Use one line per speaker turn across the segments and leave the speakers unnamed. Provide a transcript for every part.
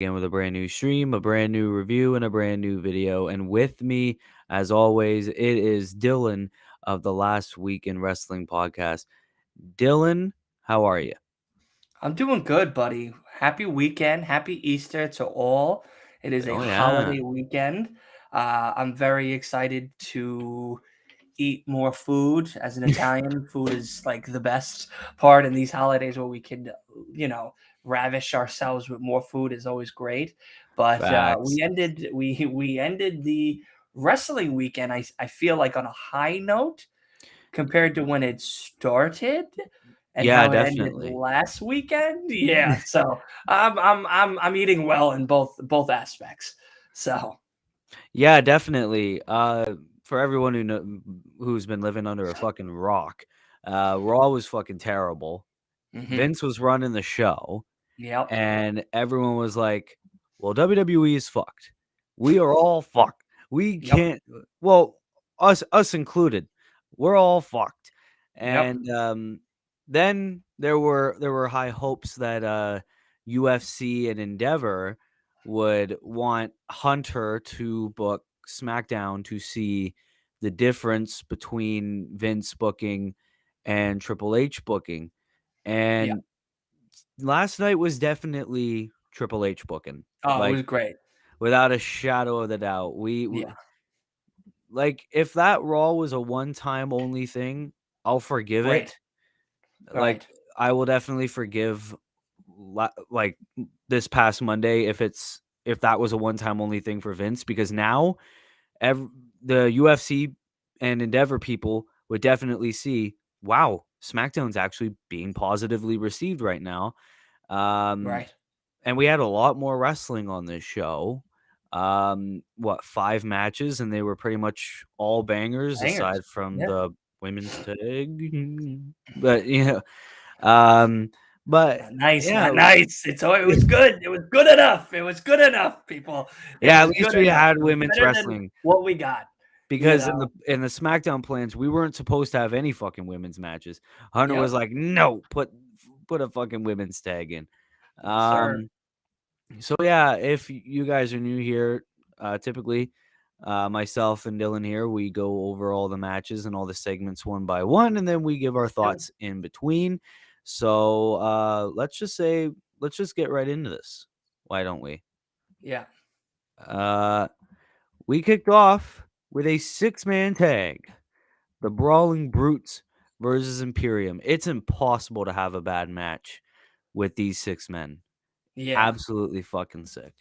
again with a brand new stream, a brand new review, and a brand new video. And with me, as always, it is Dylan of the Last Week in Wrestling podcast. Dylan, how are you?
I'm doing good, buddy. Happy weekend. Happy Easter to all. It is a
Oh yeah,
holiday weekend. I'm very excited to eat more food. As an Italian, food is like the best part in these holidays where we can, you know, ravish ourselves with more food is always great. But
facts.
we ended the wrestling weekend. I feel like on a high note compared to when it started and
Yeah,
how it ended
definitely.
last weekend. Yeah, so I'm eating well in both aspects. So
Yeah, definitely. For everyone who's been living under a fucking rock, Raw was fucking terrible.
hmm
Vince was running the show.
yep,
And everyone was like, "Well, WWE is fucked. We are all fucked. We
yep,
can't. Well, us included. We're all fucked."
yep,
And then there were high hopes that UFC and Endeavor would want Hunter to book SmackDown to see the difference between Vince booking and Triple H booking.
yep.
And last night was definitely Triple H booking,
Oh, it
like,
was great.
without a shadow of the doubt.
Yeah,
Like, if that Raw was a one-time only thing, I'll forgive
right,
it. Like,
right,
I will definitely forgive this past Monday if that was a one-time only thing for Vince, because now ev the UFC and Endeavor people would definitely see, "Wow, SmackDown's actually being positively received right now." Um
right.
And we had a lot more wrestling on this show. What, 5 matches, and they were pretty much all bangers
Bangers.
aside from
Yeah,
the women's tag. But, um, but
not nice,
yeah,
not nice. It was good. It was good enough. It was good enough, people. It
yeah, at
was
least
good
we
enough.
had
It was
women's
better than
wrestling
what we got. You
because in
know.
the SmackDown plans, we weren't supposed to have any fucking women's matches. Hunter was
Yep.
like, "No, put a fucking women's tag in."
Yes, sir.
Um So yeah, if you guys are new here, typically, myself and Dylan here, we go over all the matches and all the segments one by one, and then we give our
Yep.
thoughts in between. So let's just get right into this. Why don't we?
Yeah.
Uh, we kicked off with a six-man tag: the Brawling Brutes versus Imperium. It's impossible to have a bad match with these six men.
Yeah.
Absolutely fucking sick.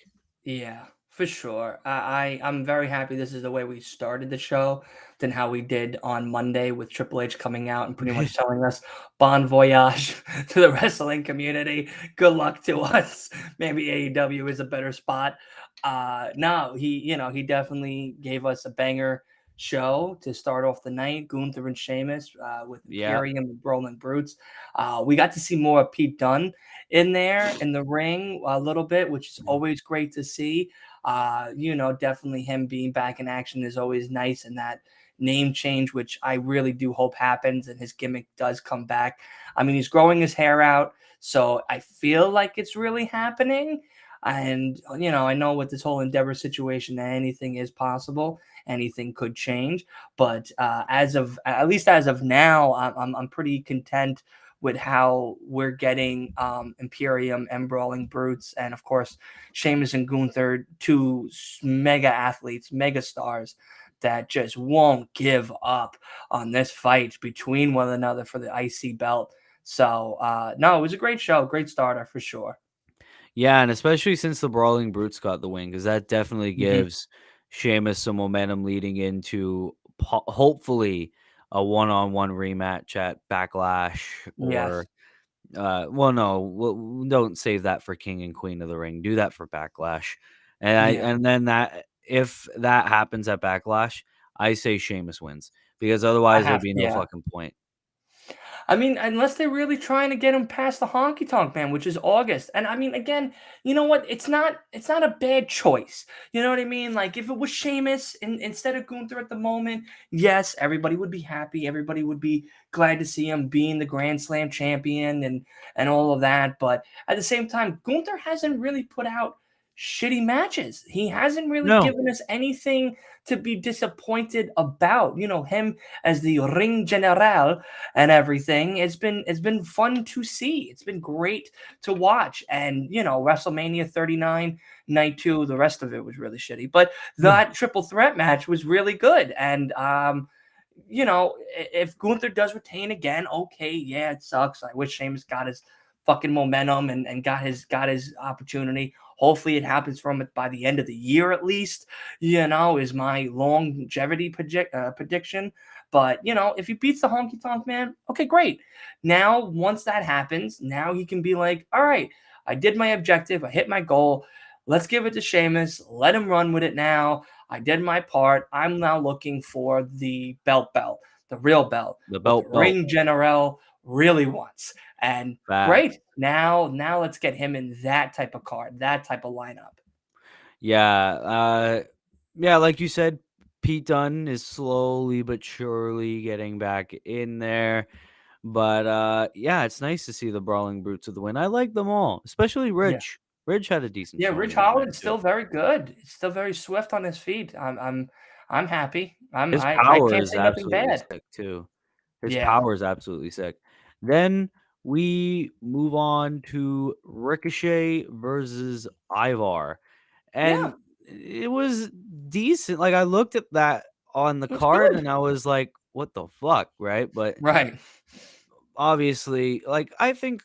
Yeah, for sure. I'm very happy this is the way we started the show than how we did on Monday with Triple H coming out and pretty much telling us bon voyage to the wrestling community. Good luck to us. Maybe AEW is a better spot. No, he definitely gave us a banger show to start off the night. Gunther and Sheamus with
Yeah.
Imperium and Brawling Brutes. We got to see more of Pete Dunne in there in the ring a little bit, which is always great to see. Definitely him being back in action is always nice, and that name change, which I really do hope happens, and his gimmick does come back. I mean, he's growing his hair out, so I feel like it's really happening. And I know with this whole Endeavor situation that anything is possible, anything could change. But at least as of now, I'm pretty content with how we're getting Imperium and Brawling Brutes, and of course, Sheamus and Gunther, two mega athletes, mega stars that just won't give up on this fight between one another for the IC belt. So, no, it was a great show, great starter for sure.
Yeah, and especially since the Brawling Brutes got the win, because that definitely
hmm
gives Sheamus some momentum leading into hopefully a one-on-one rematch at Backlash,
Yes.
or well, no, don't save that for King and Queen of the Ring. Do that for Backlash,
Yeah.
and then that if that happens at Backlash, I say Sheamus wins, because
I
otherwise there'd
have,
be no
yeah.
fucking point.
I mean, unless they're really trying to get him past the honky tonk man, which is August. And I mean, again, you know what? It's not a bad choice. You know what I mean? Like if it was Sheamus instead of Gunther at the moment, yes, everybody would be happy. Everybody would be glad to see him being the Grand Slam champion and all of that. But at the same time, Gunther hasn't really put out shitty matches. He hasn't really
No.
given us anything to be disappointed about. Him as the ring general and everything. It's been fun to see. It's been great to watch. And WrestleMania 39, night 2, the rest of it was really shitty. But that triple threat match was really good. And if Gunther does retain again, okay, yeah, it sucks. I wish Sheamus got his fucking momentum and got his opportunity. Hopefully, it happens from it by the end of the year at least. Is my longevity prediction. But if he beats the Honky Tonk Man, okay, great. Now, once that happens, now he can be like, all right, I did my objective, I hit my goal. Let's give it to Sheamus. Let him run with it now. I did my part. I'm now looking for the belt, the real belt,
The
what the
belt.
ring general really wants. And
Fact.
great. Now let's get him in that type of card, that type of lineup.
Yeah, like you said, Pete Dunne is slowly but surely getting back in there. But yeah, it's nice to see the Brawling Brutes with the win. I like them all, especially
Yeah.
Ridge. Ridge had a decent
Yeah,
showing
Rich
in that match
Holland is
too.
still very good. He's still very swift on his feet. I'm happy.
His
I
power
can't
is
say nothing
absolutely
bad.
sick too. His
Yeah.
power is absolutely sick. Then we move on to Ricochet versus Ivar.
Yeah.
And it was decent. Like I looked at that on the
It was
card
good.
and I was like, what the fuck, right? But
Right.
obviously, like I think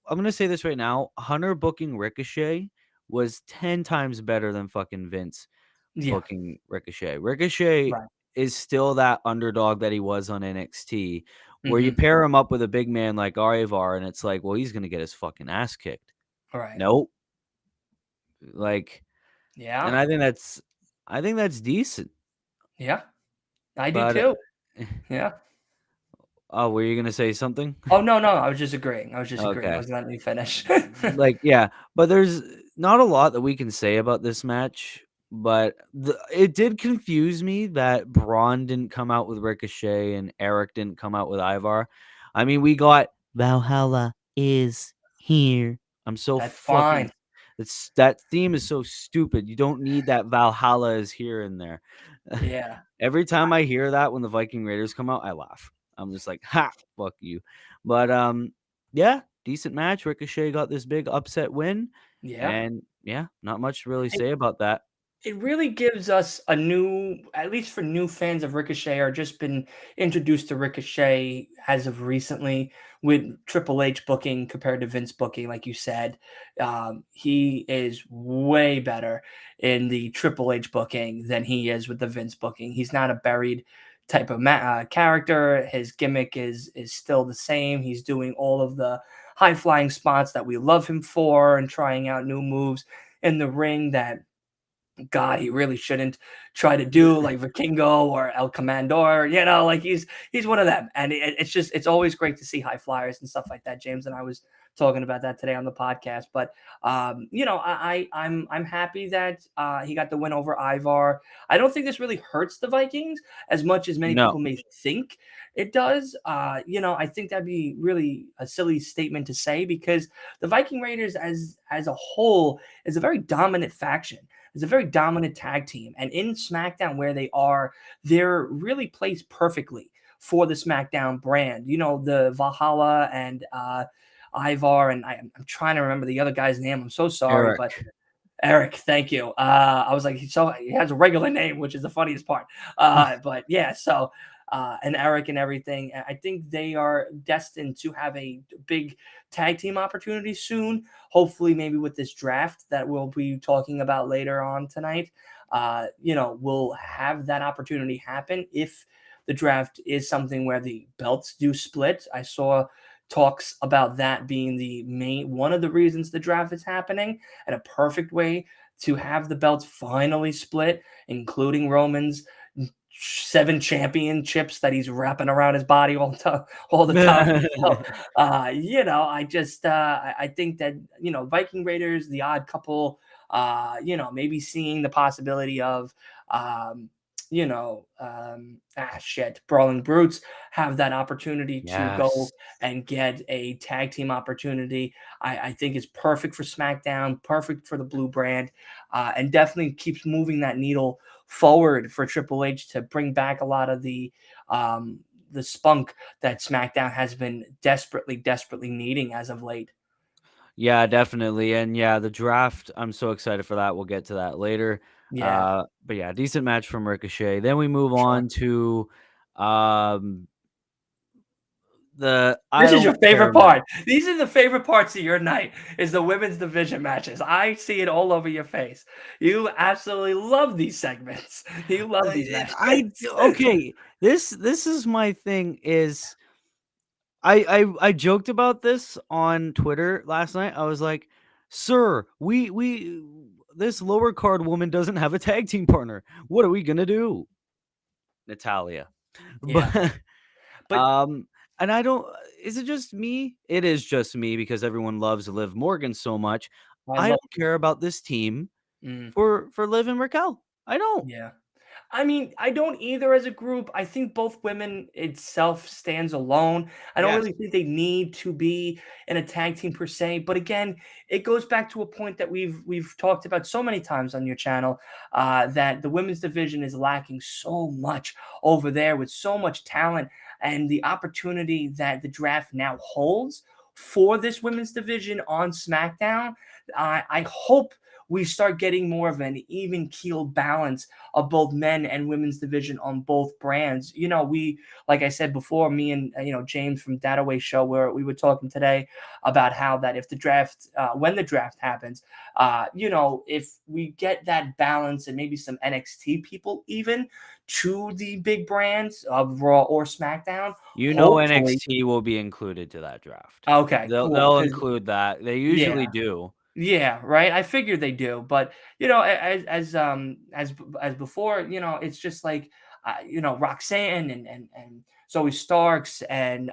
I'm gonna say this right now, Hunter booking Ricochet was 10 times better than fucking Vince
Yeah.
booking Ricochet. Ricochet
Right.
is still that underdog that he was on NXT, where you
Mhm.
pair him up with a big man like Ivar, and it's like, well, he's gonna get his fucking ass kicked.
Right.
Nope. Like, and
Yeah.
I think that's decent.
Yeah. I do
But
too. Yeah.
oh, were you gonna say something?
Oh, no, no, I was just agreeing. I was just agreeing. I
Okay.
was letting you finish.
Like, yeah, but there's not a lot that we can say about this match, but it did confuse me that Braun didn't come out with Ricochet and Eric didn't come out with Ivar. I mean, we got Valhalla is here. I'm so
That's
fucking
fine.
it's that theme is so stupid. You don't need that Valhalla is here in there.
Yeah.
Every time I hear that when the Viking Raiders come out, I laugh. I'm just like, "Ha, fuck you." But yeah, decent match. Ricochet got this big upset win,
Yeah.
and yeah, not much to really say about that.
It really gives us a new, at least for new fans of Ricochet, or just been introduced to Ricochet as of recently with Triple H booking compared to Vince booking, like you said. He is way better in the Triple H booking than he is with the Vince booking. He's not a buried type of character. His gimmick is still the same. He's doing all of the high flying spots that we love him for and trying out new moves in the ring that God, he really shouldn't try to do like Vikingo or El Comandor, like he's one of them. And it's always great to see high flyers and stuff like that. James and I was talking about that today on the podcast. But I'm happy that he got the win over Ivar. I don't think this really hurts the Vikings as much as many
No,
people may think it does. I think that'd be really a silly statement to say because the Viking Raiders as a whole is a very dominant faction. It's a very dominant tag team. And in SmackDown, where they are, they're really placed perfectly for the SmackDown brand. The Valhalla and Ivar, and I'm trying to remember the other guy's name. I'm so sorry,
Eric.
but Eric, thank you. I was like, so he has a regular name, which is the funniest part. But yeah, so and Eric and everything. I think they are destined to have a big tag team opportunity soon. Hopefully, maybe with this draft that we'll be talking about later on tonight. We'll have that opportunity happen if the draft is something where the belts do split. I saw talks about that being the main one of the reasons the draft is happening, and a perfect way to have the belts finally split, including Roman's 7 championships that he's wrapping around his body all the time. So, I think that Viking Raiders, the odd couple, maybe seeing the possibility of Brawling Brutes have that opportunity to
Yes.
go and get a tag team opportunity. I think it's perfect for SmackDown, perfect for the blue brand, and definitely keeps moving that needle forward for Triple H to bring back a lot of the spunk that SmackDown has been desperately, desperately needing as of late.
Yeah, definitely, and yeah, the draft, I'm so excited for that, we'll get to that later.
Yeah,
But yeah, decent match from Ricochet. Then we move
sure.
on to, um, the I
This is your
don't care
favorite
match.
part. These are the favorite parts of your night is the women's division matches. I see it all over your face. You absolutely love these segments. You love these
I
matches.
okay, this is my thing is I joked about this on Twitter last night. I was like, "Sir, we this lower card woman doesn't have a tag team partner. What are we gonna do?" Natalia.
Yeah,
But,
but
um, and I don't is it just me? It is just me because everyone loves Liv Morgan so much.
I
I
love.
don't care about this team
Mm,
for Liv and Raquel. I don't.
yeah. I mean, I don't either as a group. I think both women itself stands alone. I don't
Yes.
really think they need to be in a tag team per se. But again, it goes back to a point that we've talked about so many times on your channel, that the women's division is lacking so much over there with so much talent and the opportunity that the draft now holds for this women's division on SmackDown. I hope we start getting more of an even keel balance of both men and women's division on both brands. Like I said before, me and James from Dataway Show, where we were talking today about how that if the draft, when the draft happens, if we get that balance and maybe some NXT people even to the big brands of Raw or SmackDown,
You know
hopefully.
NXT will be included to that draft.
Okay,
They'll
cool.
they'll
Because
include that. They
yeah,
usually do.
yeah, right. I figured they do, but as before, it's just like Roxanne and Zoe Starks and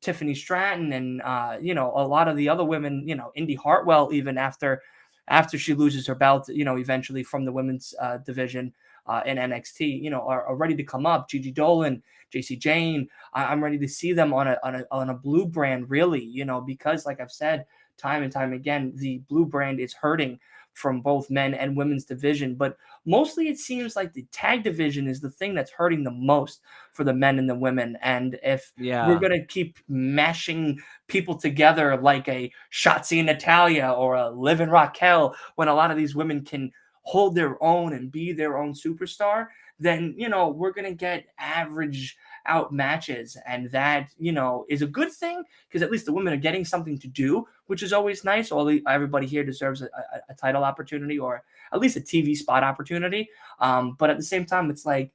Tiffany Stratton and a lot of the other women, Indy Hartwell, even after she loses her belt, eventually from the women's division in NXT, are ready to come up. Gigi Dolan, JC Jane, I'm ready to see them on a blue brand, really, because like I've said time and time again, the blue brand is hurting from both men and women's division. But mostly it seems like the tag division is the thing that's hurting the most for the men and the women. And if we're
Yeah.
going to keep mashing people together like a Shotzi and Natalia or a Liv and Raquel, when a lot of these women can hold their own and be their own superstar, then, we're going to get average out matches. And that, is a good thing because at least the women are getting something to do, which is always nice. Everybody here deserves a title opportunity or at least a TV spot opportunity. But at the same time, it's like,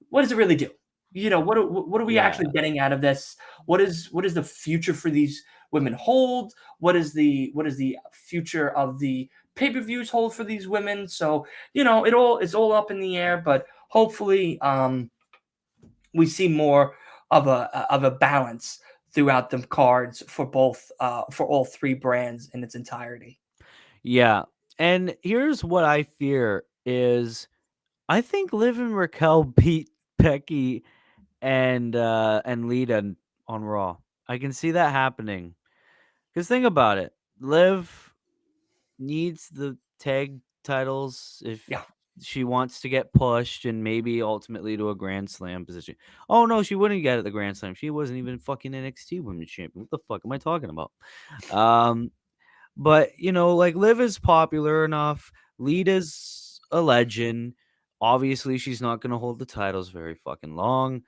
what does it really do? What are we
Yeah.
actually getting out of this? What is the future for these women hold? What is the future of the pay-per-views hold for these women? So it's all up in the air, but hopefully we see more of a balance throughout the cards for both for all three brands in its entirety.
Yeah. And here's what I fear is I think Liv and Raquel beat Becky and Lita on Raw. I can see that happening. Cause think about it. Liv needs the tag titles if
Yeah.
she wants to get pushed and maybe ultimately to a Grand Slam position. Oh no, she wouldn't get at the Grand Slam. She wasn't even fucking NXT Women's Champion. What the fuck am I talking about? Um, but like Liv is popular enough. Lita's a legend. Obviously, she's not gonna hold the titles very fucking long.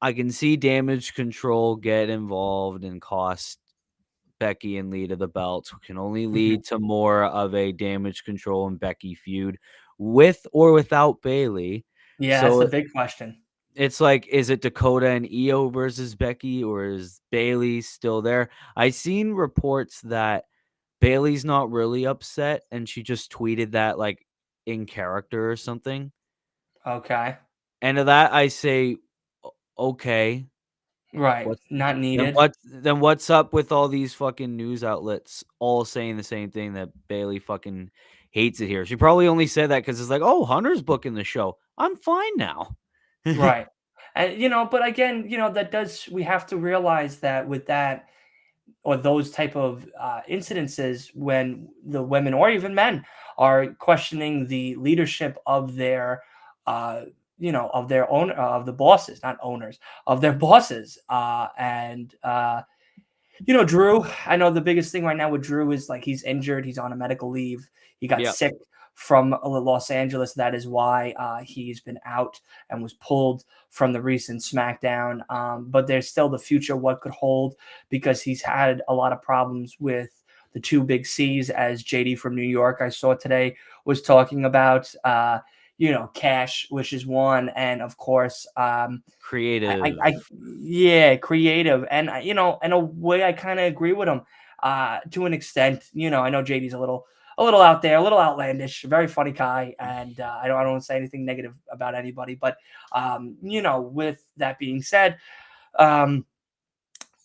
I can see Damage Control get involved and cost Becky and Lita the belts, can only
Mhm.
lead to more of a Damage Control and Becky feud with or without Bailey.
Yeah, that's the
So
big question.
it's like, is it Dakota and Io versus Becky, or is Bailey still there? I seen reports that Bailey's not really upset, and she just tweeted that like in character or something.
Okay.
And to that I say, Okay,
Right.
what's
Not
then
needed.
what's up with all these fucking news outlets all saying the same thing that Bailey fucking hates it here. She probably only said that because it's like, oh, Hunter's booking the show. I'm fine now.
Right. And, but again, that does, we have to realize that with that, or those type of incidences, when the women or even men are questioning the leadership of their, uh, of their own, of the bosses, not owners, of their bosses. Drew, I know the biggest thing right now with Drew is like he's injured. He's on a medical leave. He got
Yep.
sick from Los Angeles. That is why he's been out and was pulled from the recent Smackdown. But there's still the future, what could hold, because he's had a lot of problems with the two big C's, as JD from New York I saw today was talking about. Cash, which is one, and of course,
Creative.
yeah, creative, and in a way, I kind of agree with him, to an extent. I know JD's a little out there, a little outlandish, very funny guy, and I don't want to say anything negative about anybody, but with that being said, um,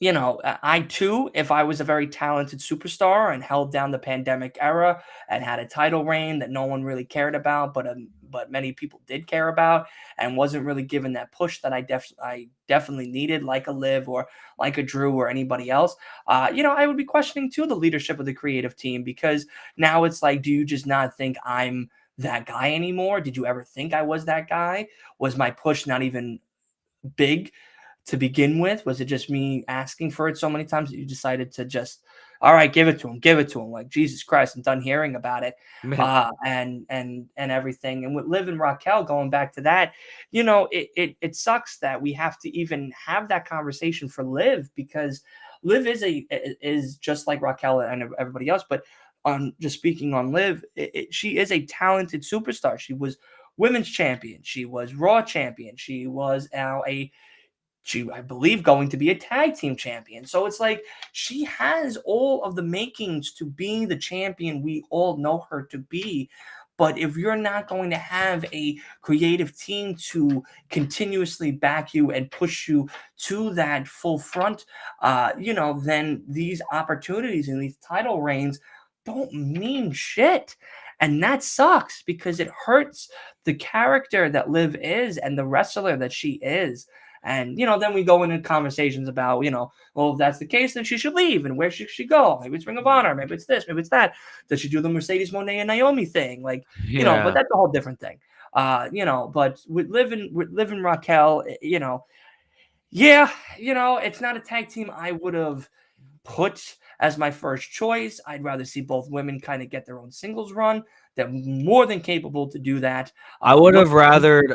I too, if I was a very talented superstar and held down the pandemic era and had a title reign that no one really cared about, but many people did care about, and wasn't really given that push that I definitely needed, like a Liv or like a Drew or anybody else, I would be questioning too the leadership of the creative team, because now it's like, do you just not think I'm that guy anymore? Did you ever think I was that guy? Was my push not even big to begin with? Was it just me asking for it so many times that you decided to just, all right, give it to him? Like, Jesus Christ, I'm done hearing about it, and everything. And with Liv and Raquel, going back to that, it sucks that we have to even have that conversation for Liv, because Liv is just like Raquel and everybody else, but on just speaking on Liv, she is a talented superstar. She was women's champion. She was Raw champion. She was now I believe, going to be a tag team champion. So it's like she has all of the makings to be the champion we all know her to be. But if you're not going to have a creative team to continuously back you and push you to that full front, then these opportunities and these title reigns don't mean shit. And that sucks, because it hurts the character that Liv is and the wrestler that she is. And then we go into conversations about, well, if that's the case, then she should leave. And where should she go? Maybe it's Ring of Honor. Maybe it's this. Maybe it's that. Does she do the Mercedes Moné and Naomi thing? Like, but
Yeah.
that's a whole different thing. But with Liv and Raquel, yeah, it's not a tag team I would have put as my first choice. I'd rather see both women kind of get their own singles run. They're more than capable to do that.
I would
What?
have rathered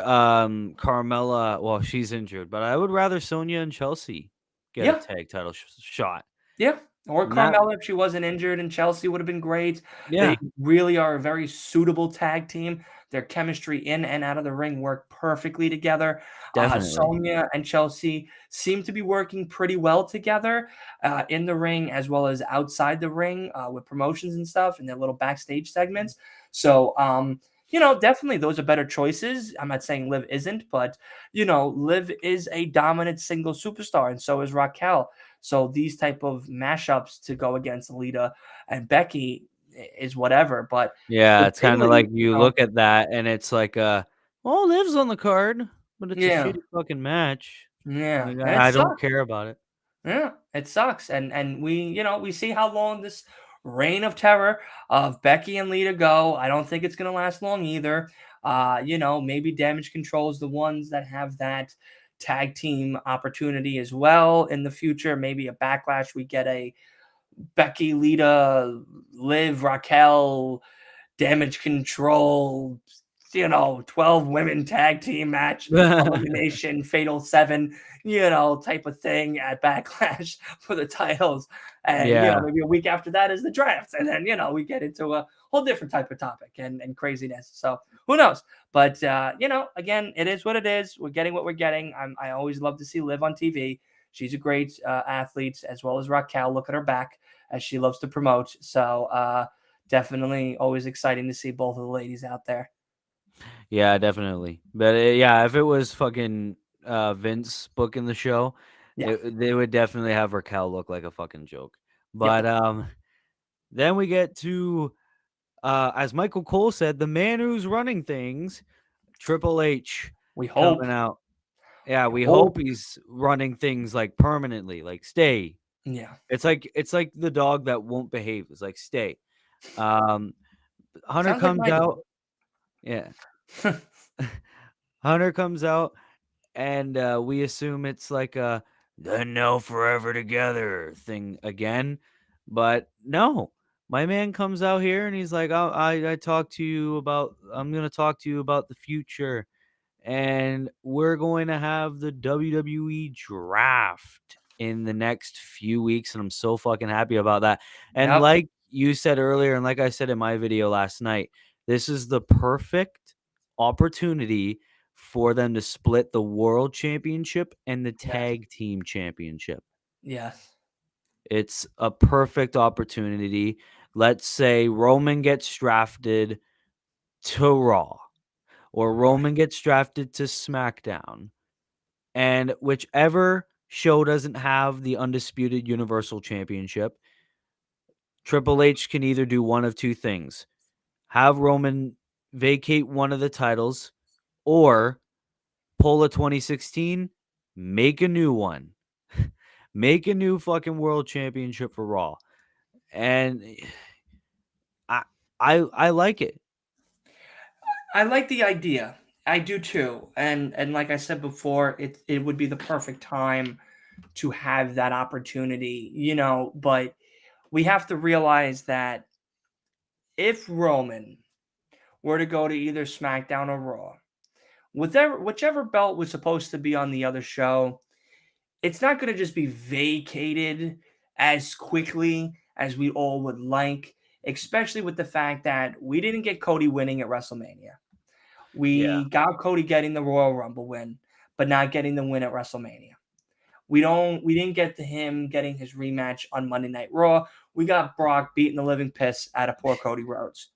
Carmella. Well, she's injured, but I would rather Sonya and Chelsea get a
Yeah,
tag title shot.
yeah. Or
And that,
Carmella, if she wasn't injured, and Chelsea would have been great. They
yeah,
really are a very suitable tag team. Their chemistry in and out of the ring work perfectly together.
definitely.
Sonya and Chelsea seem to be working pretty well together, in the ring as well as outside the ring, with promotions and stuff and their little backstage segments. So, definitely those are better choices. I'm not saying Liv isn't, but, Liv is a dominant single superstar, and so is Raquel. So these type of mashups to go against Lita and Becky is whatever. But
Yeah,
with
it's kind of
Bayley,
like you look at that and it's like, well, Liv's on the card, but it's a
yeah,
shitty fucking match.
yeah,
Like,
and it
I don't
sucks.
care about it.
Yeah, it sucks. And we see how long this reign of terror of Becky and Lita go. I don't think it's gonna last long either. Maybe Damage Control is the ones that have that tag team opportunity as well in the future. Maybe a backlash. We get a Becky, Lita, Liv, Raquel, Damage Control, 12 women tag team match, elimination, fatal seven, type of thing at Backlash for the titles. And,
Yeah,
maybe a week after that is the draft. And then, we get into a whole different type of topic and craziness. So who knows? But, again, it is what it is. We're getting what we're getting. I always love to see Liv on TV. She's a great athlete, as well as Raquel. Look at her back, as she loves to promote. So, definitely always exciting to see both of the ladies out there.
yeah, definitely. But yeah, if it was fucking Vince booking the show,
Yeah.
they would definitely have Raquel look like a fucking joke.
Yep.
But then we get to as Michael Cole said, the man who's running things, Triple H,
We hope.
coming out. Yeah,
We
we hope
hope.
he's running things like permanently, like stay.
Yeah.
It's like the dog that won't behave. It's like stay. Um, Hunter
Sounds like
comes
my
out.
dog.
Yeah, Hunter comes out, and we assume it's like a "then now forever together" thing again, but no. My man comes out here and he's like, I talked to you about. I'm gonna talk to you about the future, and we're going to have the WWE draft in the next few weeks, and I'm so fucking happy about that. And
Yep.
like you said earlier, and like I said in my video last night, this is the perfect opportunity for them to split the world championship and the
Yes.
tag team championship.
Yes.
It's a perfect opportunity. Let's say Roman gets drafted to Raw, or
Right.
Roman gets drafted to SmackDown, and whichever show doesn't have the undisputed Universal Championship, Triple H can either do one of two things: have Roman vacate one of the titles, or pull a 2016, make a new one. Make a new fucking world championship for Raw. And I I like it.
I like the idea. I do too. And like I said before, it would be the perfect time to have that opportunity, but we have to realize that if Roman were to go to either SmackDown or Raw, whichever belt was supposed to be on the other show, it's not going to just be vacated as quickly as we all would like, especially with the fact that we didn't get Cody winning at WrestleMania.
Yeah.
We got Cody getting the Royal Rumble win, but not getting the win at WrestleMania. We didn't get to him getting his rematch on Monday Night Raw. We got Brock beating the living piss out of poor Cody Rhodes.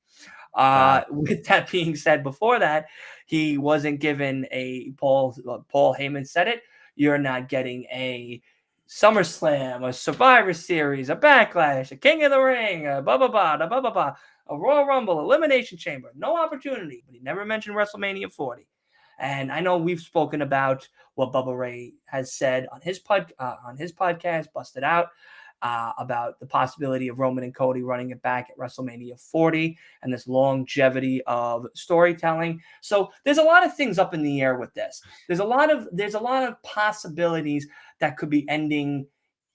Fact.
With that being said, before that, he wasn't given a Paul Heyman said it. You're not getting a SummerSlam, a Survivor Series, a Backlash, a King of the Ring, a blah blah blah, blah blah blah, a Royal Rumble, Elimination Chamber. No opportunity, but he never mentioned WrestleMania 40. And I know we've spoken about what Bubba Ray has said on his podcast, Busted Out, about the possibility of Roman and Cody running it back at WrestleMania 40 and this longevity of storytelling. So there's a lot of things up in the air with this. There's a lot of possibilities that could be ending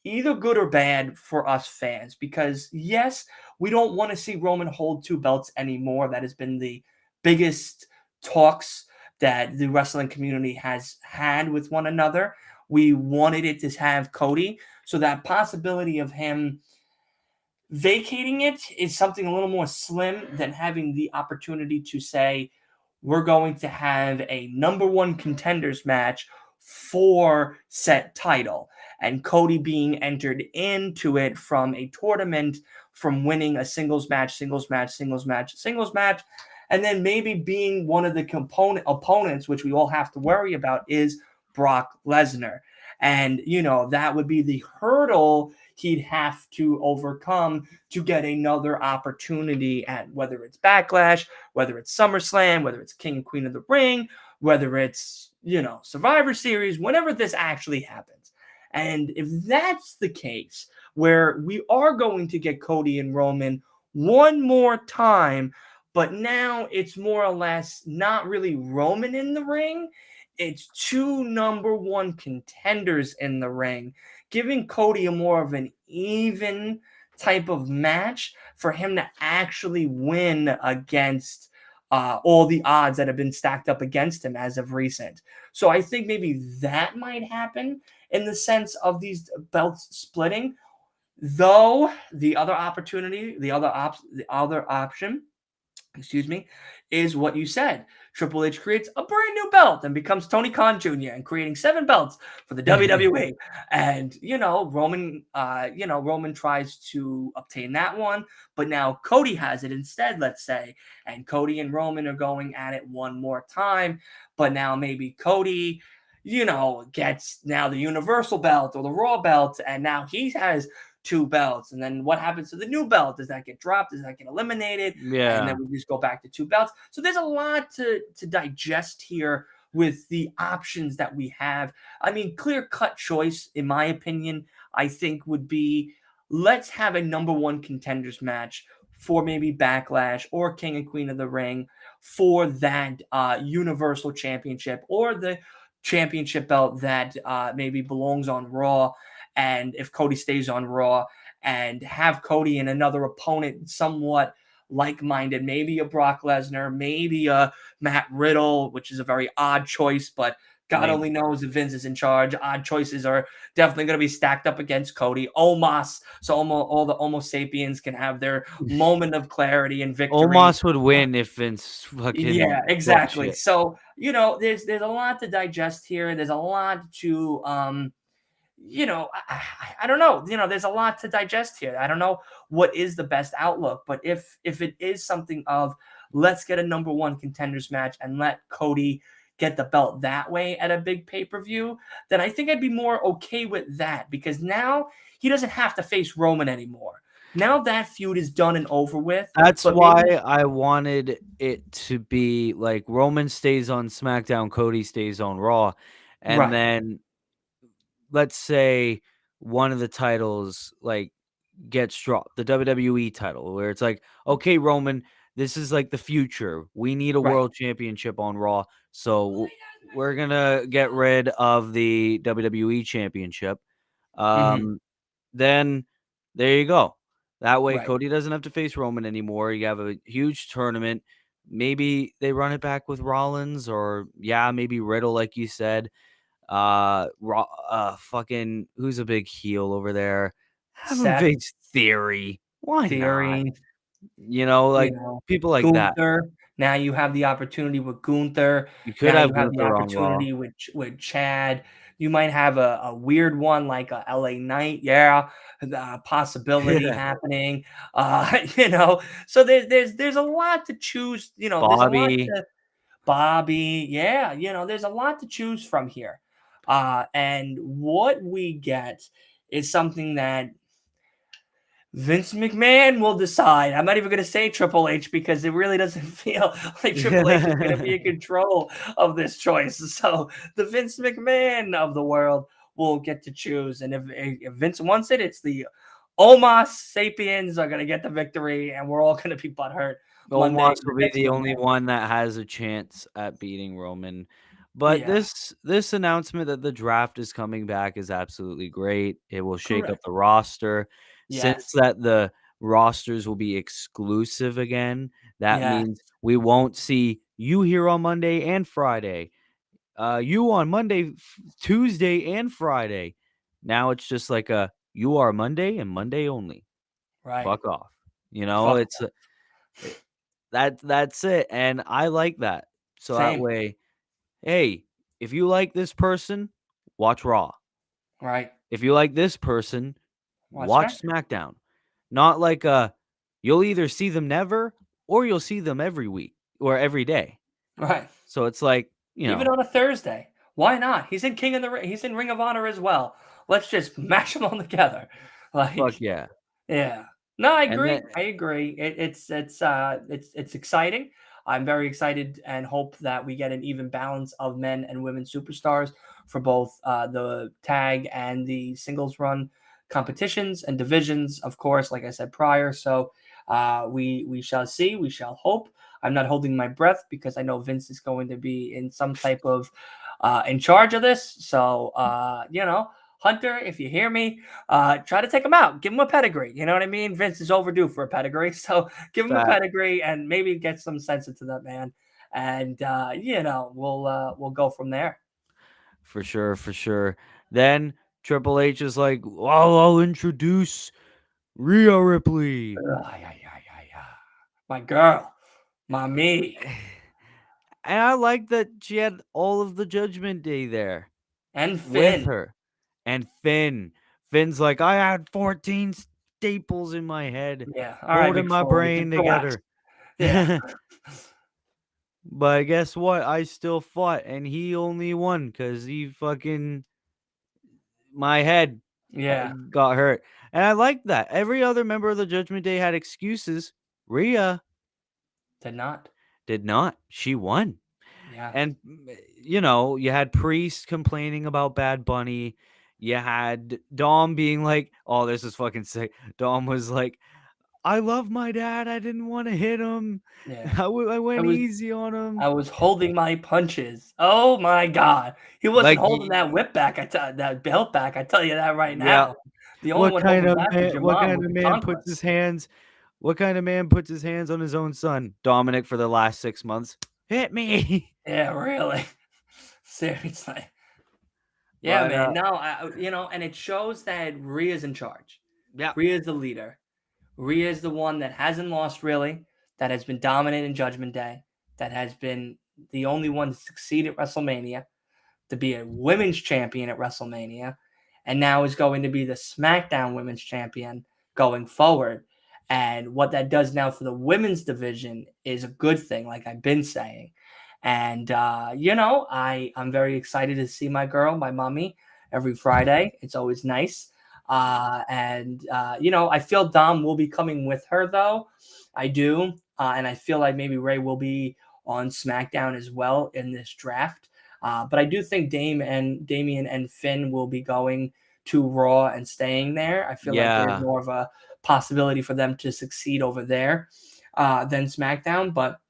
either good or bad for us fans, because yes, we don't want to see Roman hold two belts anymore. That has been the biggest talks that the wrestling community has had with one another. We wanted it to have Cody, so that possibility of him vacating it is something a little more slim than having the opportunity to say, we're going to have a number one contenders match for set title, and Cody being entered into it from a tournament, from winning a singles match, singles match, singles match, singles match, and then maybe being one of the component opponents, which we all have to worry about, is Brock Lesnar. And that would be the hurdle he'd have to overcome to get another opportunity at, whether it's Backlash, whether it's SummerSlam, whether it's King and Queen of the Ring, whether it's, Survivor Series, whenever this actually happens. And if that's the case, where we are going to get Cody and Roman one more time, but now it's more or less not really Roman in the ring, it's two number one contenders in the ring, giving Cody a more of an even type of match for him to actually win against all the odds that have been stacked up against him as of recent. So I think maybe that might happen in the sense of these belts splitting. Though the other option, excuse me, is what you said. Triple H creates a brand new belt and becomes Tony Khan Jr. and creating 7 belts for the WWE. And Roman tries to obtain that one, but now Cody has it instead, let's say, and Cody and Roman are going at it one more time. But now maybe Cody, gets now the Universal belt or the Raw belt, and now he has 2 belts. And then what happens to the new belt? Does that get dropped? Does that get eliminated? And
Yeah.
then we just go back to 2 belts. So there's a lot to digest here with the options that we have. I mean, clear cut choice, in my opinion, I think would be, let's have a number one contenders match for maybe Backlash or King and Queen of the Ring for that Universal Championship or the championship belt that maybe belongs on Raw. And if Cody stays on Raw, and have Cody and another opponent somewhat like-minded, maybe a Brock Lesnar, maybe a Matt Riddle, which is a very odd choice, but God
Maybe.
only knows if Vince is in charge. Odd choices are definitely going to be stacked up against Cody. Omos, so all the Homo sapiens can have their moment of clarity and victory.
Omos would win if Vince fucking
Yeah,
booked
exactly.
shit.
So, there's a lot to digest here. There's a lot to I don't know. There's a lot to digest here. I don't know what is the best outlook, but if it is something of, let's get a number one contenders match and let Cody get the belt that way at a big pay-per-view, then I think I'd be more okay with that, because now he doesn't have to face Roman anymore. Now that feud is done and over with,
That's
but
why
maybe
I wanted it to be like Roman stays on SmackDown, Cody stays on Raw, and
right,
then let's say one of the titles like gets dropped, the WWE title, where it's like, okay, Roman, this is like the future. We need a
right.
world championship on Raw, so we're gonna get rid of the WWE championship.
Mhm.
Um, then there you go. That way,
Right.
Cody doesn't have to face Roman anymore. You have a huge tournament. Maybe they run it back with Rollins, or yeah, maybe Riddle, like you said. Fucking who's a big heel over there? Have him
Seth,
face Theory. Why not?
Theory, you
Like
know,
people like that.
Gunther. Now you have the opportunity with Gunther.
You could
Now
have
you have the
Gunther on Raw.
opportunity with Chad. You might have a weird one like a LA Knight. Yeah, the possibility happening. So there's a lot to choose. There's a lot
Bobby.
to Bobby. Yeah, there's a lot to choose from here. And what we get is something that Vince McMahon will decide. I'm not even going to say Triple H, because it really doesn't feel like Triple H is going to be in control of this choice. So the Vince McMahon of the world will get to choose. And if Vince wants it, it's the Omos Sapiens are going to get the victory, and we're all going to be butthurt Monday.
Omos will
But
be
that's
the
me,
only
man.
one that has a chance at beating Roman. But
Yeah,
this announcement that the draft is coming back is absolutely great. It will shake up
correct.
the roster. Since
Yes,
that the rosters will be exclusive again, that
yes,
means we won't see you here on Monday and Friday. You on Monday, Tuesday, and Friday. Now it's just like a you are Monday and Monday only.
right.
Fuck off.
Fuck
It's that's it, and I like that. So that
same.
way, hey, if you like this person, watch Raw.
Right.
If you like this person,
Watch
watch
Smack.
SmackDown. Not like you'll either see them never or you'll see them every week or every day.
Right.
So it's like,
Even on a Thursday. Why not? He's in King of the Ring. He's in Ring of Honor as well. Let's just mash them all together.
fuck
Like,
yeah.
yeah. No, I
And then
agree. I agree. It's exciting. I'm very excited and hope that we get an even balance of men and women superstars for both the tag and the singles run competitions and divisions, of course, like I said prior. So we shall see. We shall hope. I'm not holding my breath, because I know Vince is going to be in some type of in charge of this. So Hunter, if you hear me, try to take him out. Give him a pedigree. You know what I mean? Vince is overdue for a pedigree. So give him a
fat
pedigree and maybe get some sense into that man. And we'll go from there.
for sure, for sure. Then Triple H is like, "Well, I'll introduce Rhea Ripley."
Ah, yeah, yeah, yeah, yeah. My girl, my me,
And I like that she had all of the Judgment Day there
and
with
Finn.
her. And Finn. Finn's like, I had 14 staples in my head,
Yeah. All right,
holding
Mick
my
Foley, just
brain
relax.
together.
Yeah.
But guess what? I still fought, and he only won because he fucking my head.
Yeah,
got hurt. And I like that. Every other member of the Judgment Day had excuses. Rhea
did not.
did not. She won.
Yeah,
And you had Priest complaining about Bad Bunny. You had Dom being like, "Oh, this is fucking sick." Dom was like, "I love my dad. I didn't want to hit him.
yeah.
I
I
went
was
easy on him."
I was holding my punches. Oh my god. He wasn't
Like,
holding that whip back, that belt back, I tell you that right
yeah.
now. The only one holding back was your
What
mom
kind
with
of
the
man puts his
conquest.
hands? What kind of man puts his hands on his own son? Dominic for the last 6 months. Hit me.
Yeah, really. Seriously. Yeah,
But
man. No, and it shows that Rhea's in charge.
yeah,
Rhea's the leader. Rhea is the one that hasn't lost really, that has been dominant in Judgment Day, that has been the only one to succeed at WrestleMania, to be a women's champion at WrestleMania, and now is going to be the SmackDown women's champion going forward. And what that does now for the women's division is a good thing, like I've been saying. And I'm very excited to see my girl, my mommy, every Friday. It's always nice. I feel Dom will be coming with her though. I do, and I feel like maybe Ray will be on SmackDown as well in this draft. But I do think Damian and Finn will be going to Raw and staying there. I feel like there's
yeah,
more of a possibility for them to succeed over there than SmackDown, but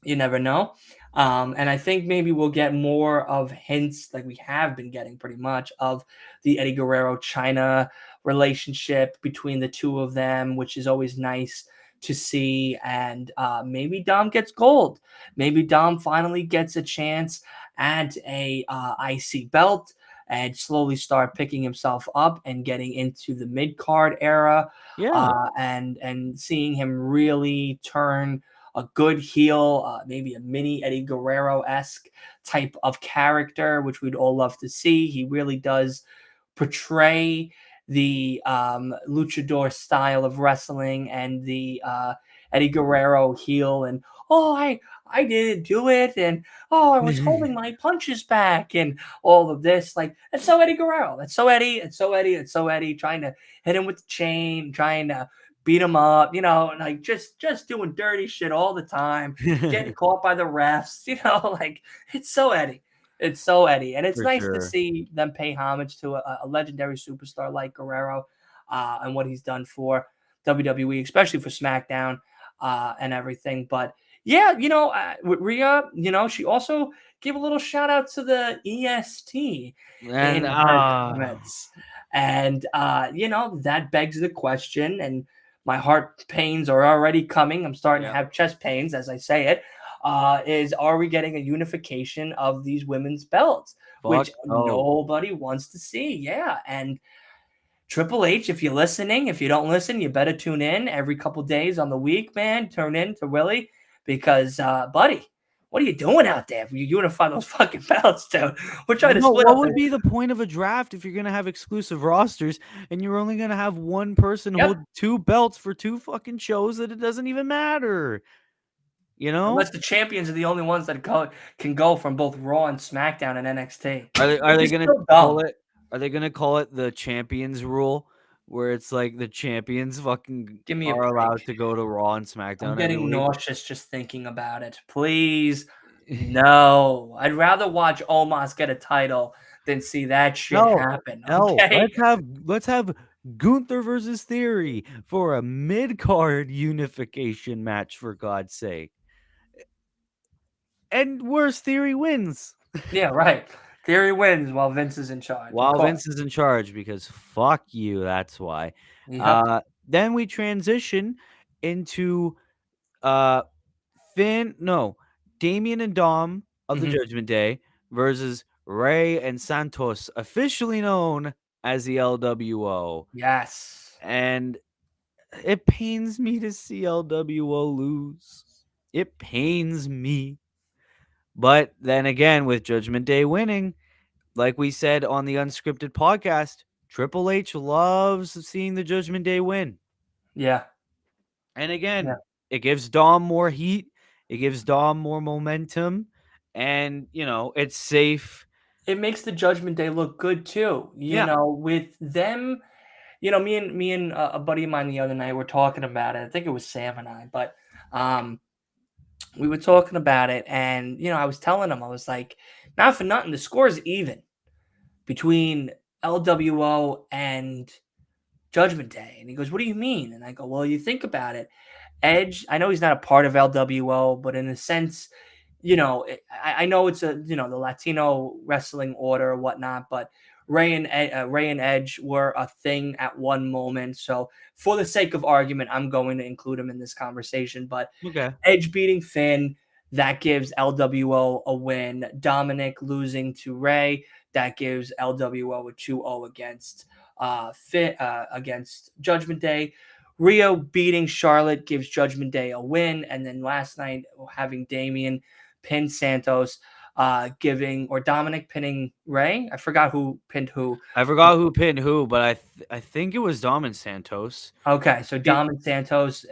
you never know. And I think maybe we'll get more of hints, like we have been getting pretty much, of the Eddie Guerrero China relationship between the two of them, which is always nice to see. And maybe Dom gets gold. Maybe Dom finally gets a chance at a IC belt and slowly start picking himself up and getting into the mid card era,
yeah,
and seeing him really turn a good heel, maybe a mini Eddie Guerrero esque type of character, which we'd all love to see. He really does portray the luchador style of wrestling and the Eddie Guerrero heel, and I didn't do it, and I was holding my punches back, and all of this. Like, it's so Eddie Guerrero. It's so Eddie. It's so Eddie. It's so Eddie, trying to hit him with the chain, trying to beat him up, and like just doing dirty shit all the time, getting caught by the refs, like it's so Eddie. It's so Eddie, and it's
for
nice to
sure.
see them pay homage to a legendary superstar like Guerrero, and what he's done for WWE, especially for SmackDown, and everything. But yeah, with Rhea, she also gave a little shout out to the EST
And
in her comments, and that begs the question, and my heart pains are already coming. I'm starting to
yeah,
have chest pains as I say it. Is, are we getting a unification of these women's belts, which
fuck no.
nobody wants to see? Yeah, and Triple H, if you're listening, if you don't listen, you better tune in every couple days on the week, man. Turn in to Willie, because, buddy, what are you doing out there? You unify those fucking belts, dude. We're trying to
No,
split
what
up
would
the.
be the point of a draft if you're gonna have exclusive rosters and you're only gonna have one person
Yep.
hold two belts for two fucking shows that it doesn't even matter? You know?
Unless the champions are the only ones that can go from both Raw and SmackDown and NXT,
Are
which
they
is
gonna
still
call
dumb.
it are they gonna call it the champions rule, where it's like the champions fucking
Give me a
are
break.
allowed to go to Raw and
I'm
SmackDown every
getting
week?
nauseous just thinking about it. Please, no. I'd rather watch Omos get a title than see that shit
No,
happen.
no,
Okay.
let's have Gunther versus Theory for a mid-card unification match, for God's sake. And worse, Theory wins.
Yeah, right. Theory wins while Vince is in charge, of
While
course.
Vince is in charge, because fuck you, that's why.
Yep.
Then we transition into uh Finn no, Damien and Dom of the
Mhm.
Judgment Day versus Ray and Santos, officially known as the LWO.
Yes.
And it pains me to see LWO lose. It pains me. But then again, with Judgment Day winning, like we said on the Unscripted podcast, Triple H loves seeing the Judgment Day win.
Yeah.
And
Yeah.
again, it gives Dom more heat, it gives Dom more momentum, and it's safe.
it makes the Judgment Day look good too.
Yeah.
With them, me and a buddy of mine the other night were talking about it. I think it was Sam and I, but um, we were talking about it, and I was telling him, I was like, not for nothing, the score is even between LWO and Judgment Day, and he goes, "What do you mean?" And I go, "Well, you think about it. Edge, I know he's not a part of LWO, but in a sense, I know it's the Latino wrestling order or whatnot, but Ray and Edge were a thing at one moment. So for the sake of argument, I'm going to include him in this conversation. But
Okay.
Edge beating Finn, that gives LWO a win. Dominic losing to Ray, that gives LWO a 2-0 against Judgment Day. Rio beating Charlotte gives Judgment Day a win. And then last night, having Damian pin Santos, giving, or Dominic pinning Ray. I forgot who pinned who.
I forgot who pinned who, but I think it was Dom and Santos.
Okay, so
It,
Dom and Santos,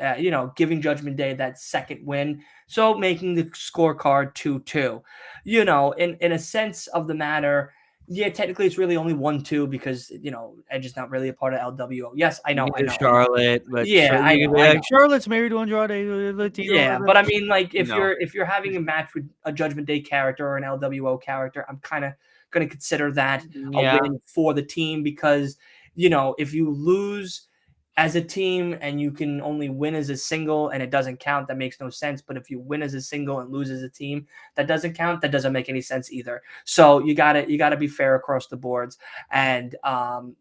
giving Judgment Day that second win, so making the scorecard 2-2. In a sense of the matter, yeah, technically it's really only 1-2 because Edge is not really a part of LWO. Yes, I know, I
neither
know, I know.
Charlotte, but
Yeah, I
you
know,
could be
I
like
know.
Charlotte's married to Andrade, Latino.
Yeah, but I mean, like, if
No.
you're having a match with a Judgment Day character or an LWO character, I'm kind of going to consider that a
Yeah.
win for the team because if you lose as a team and you can only win as a single and it doesn't count, that makes no sense. But if you win as a single and lose as a team, that doesn't count. That doesn't make any sense either. So you gotta be fair across the boards. And them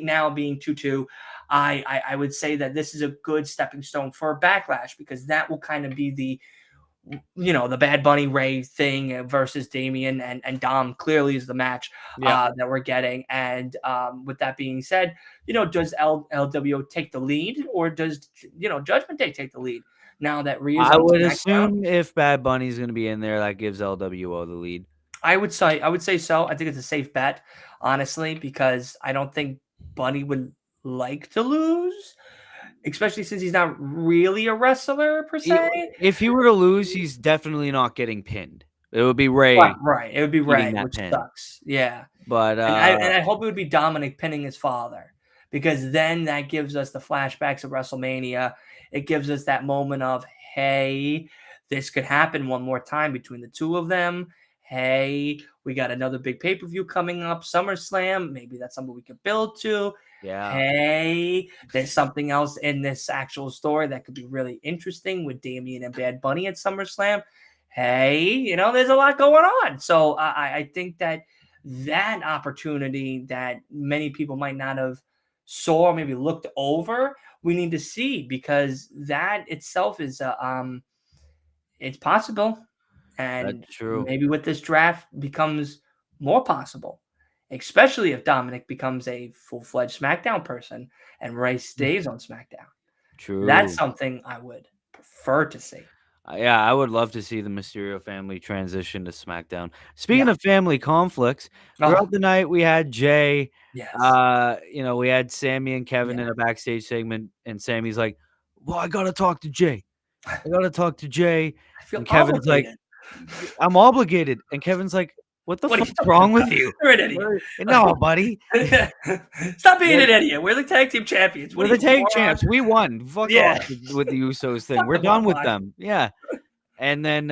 now being 2-2, I would say that this is a good stepping stone for Backlash because that will kind of be the Bad Bunny Ray thing versus Damian and Dom clearly is the match
Yeah.
that we're getting. And with that being said, does LWO take the lead or does Judgment Day take the lead now that Rhea's
I
on
would
SmackDown?
assume if Bad Bunny's gonna be in there, that gives LWO the lead.
I would say so. I think it's a safe bet, honestly, because I don't think Bunny would like to lose, especially since he's not really a wrestler per
I
se.
If he were to lose, he's definitely not getting pinned. It would be
Right,
Ray
right. It would be
eating
Ray,
that
which
pin.
sucks. Yeah.
But,
And I hope it would be Dominic pinning his father because then that gives us the flashbacks of WrestleMania. It gives us that moment of, hey, this could happen one more time between the two of them. Hey, we got another big pay per view coming up, SummerSlam. Maybe that's something we could build to.
yeah.
Hey, there's something else in this actual story that could be really interesting with Damian and Bad Bunny at SummerSlam. Hey, there's a lot going on. So I think that opportunity that many people might not have saw or maybe looked over, we need to see because that itself is it's possible,
That's
and
true.
maybe with this draft becomes more possible, especially if Dominic becomes a full-fledged SmackDown person and Ray stays on SmackDown. That's
True.
something I would prefer to see.
Yeah, I would love to see the Mysterio family transition to SmackDown. Speaking
Yeah.
of family conflicts,
Oh,
throughout the night we had Jay,
yes.
we had Sammy and Kevin
Yeah.
in a backstage segment, and Sammy's like, "Well, I gotta talk to Jay. I gotta talk to Jay."
I feel
And Kevin's like,
obligated.
I'm obligated." And Kevin's like, "What the
What are you
fuck's
talking
wrong with
about?
you?"
You're an idiot.
No, buddy.
Stop being
We're
an idiot. We're the tag team champions. What
we're
are
the
you,
tag
moron?
champs. We won. Fuck off
Yeah.
with the Usos thing.
Fuck
We're
the fuck
done with
on.
them. Yeah. And then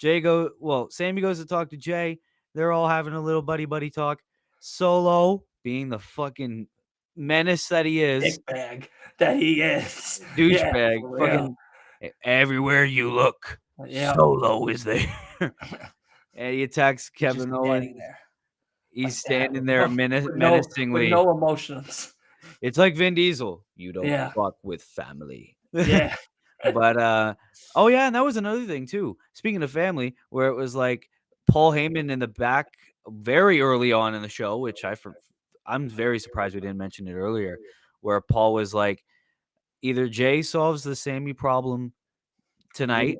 Sammy goes to talk to Jay. They're all having a little buddy talk. Solo, being the fucking menace that he is,
Dick bag that he is. Yeah,
douchebag,
for real.
fucking everywhere you look,
Yeah.
Solo is there. And he attacks
He's just
Kevin
standing
Owens.
there like
He's
that
standing there
with
menacingly.
no emotions.
It's like Vin Diesel. You don't
Yeah.
fuck with family.
Yeah.
But oh yeah, and that was another thing too. Speaking of family, where it was like Paul Heyman in the back very early on in the show, which I'm very surprised we didn't mention it earlier, where Paul was like, either Jay solves the Sammy problem
Ooh,
tonight,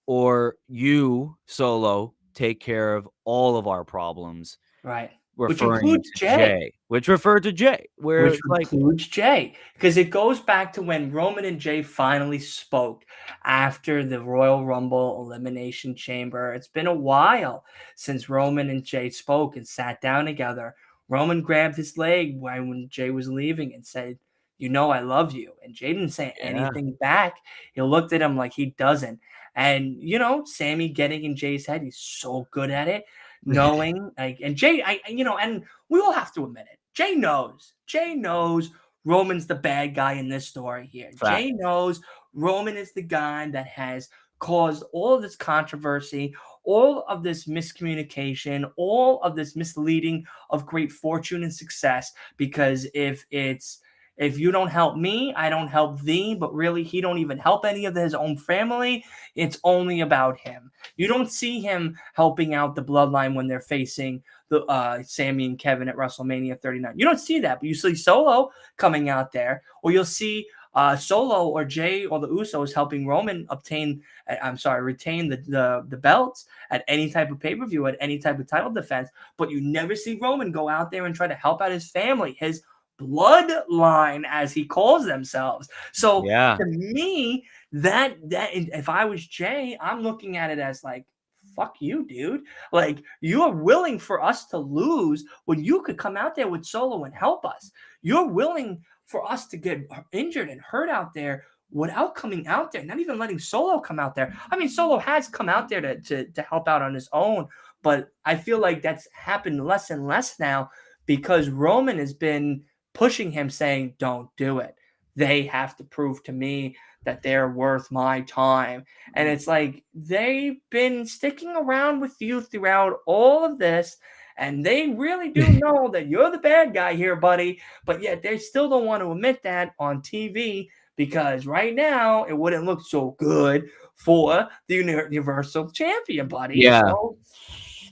or you Solo take care of all of our problems.
right. which
referring
includes
to
Jay.
Jay, which referred to Jay, where
Which
it's like,
includes Jay, because it goes back to when Roman and Jay finally spoke after the Royal Rumble Elimination Chamber. It's been a while since Roman and Jay spoke and sat down together. Roman grabbed his leg when Jay was leaving and said, "You know I love you." And Jay didn't say
yeah,
anything back. He looked at him like he doesn't. And Sammy getting in Jay's head, he's so good at it, knowing like, and Jay, and we all have to admit it. Jay knows. Jay knows Roman's the bad guy in this story here.
fact.
Jay knows Roman is the guy that has caused all of this controversy, all of this miscommunication, all of this misleading of great fortune and success. Because if you don't help me, I don't help thee. But really, he don't even help any of his own family. It's only about him. You don't see him helping out the bloodline when they're facing the Sami and Kevin at WrestleMania 39. You don't see that, but you see Solo coming out there, or you'll see Solo or Jay or the Usos helping Roman retain the belts at any type of pay-per-view, at any type of title defense. But you never see Roman go out there and try to help out his family, his bloodline, as he calls themselves. So
Yeah,
to me, that if I was Jay, I'm looking at it as like, fuck you, dude. Like, you're willing for us to lose when you could come out there with Solo and help us. You're willing for us to get injured and hurt out there without coming out there, not even letting Solo come out there. I mean, Solo has come out there to help out on his own, but I feel like that's happened less and less now because Roman has been pushing him, saying, don't do it. They have to prove to me that they're worth my time. And it's like they've been sticking around with you throughout all of this. And they really do know that you're the bad guy here, buddy. But yet they still don't want to admit that on TV because right now it wouldn't look so good for the Universal Champion, buddy.
yeah.
So,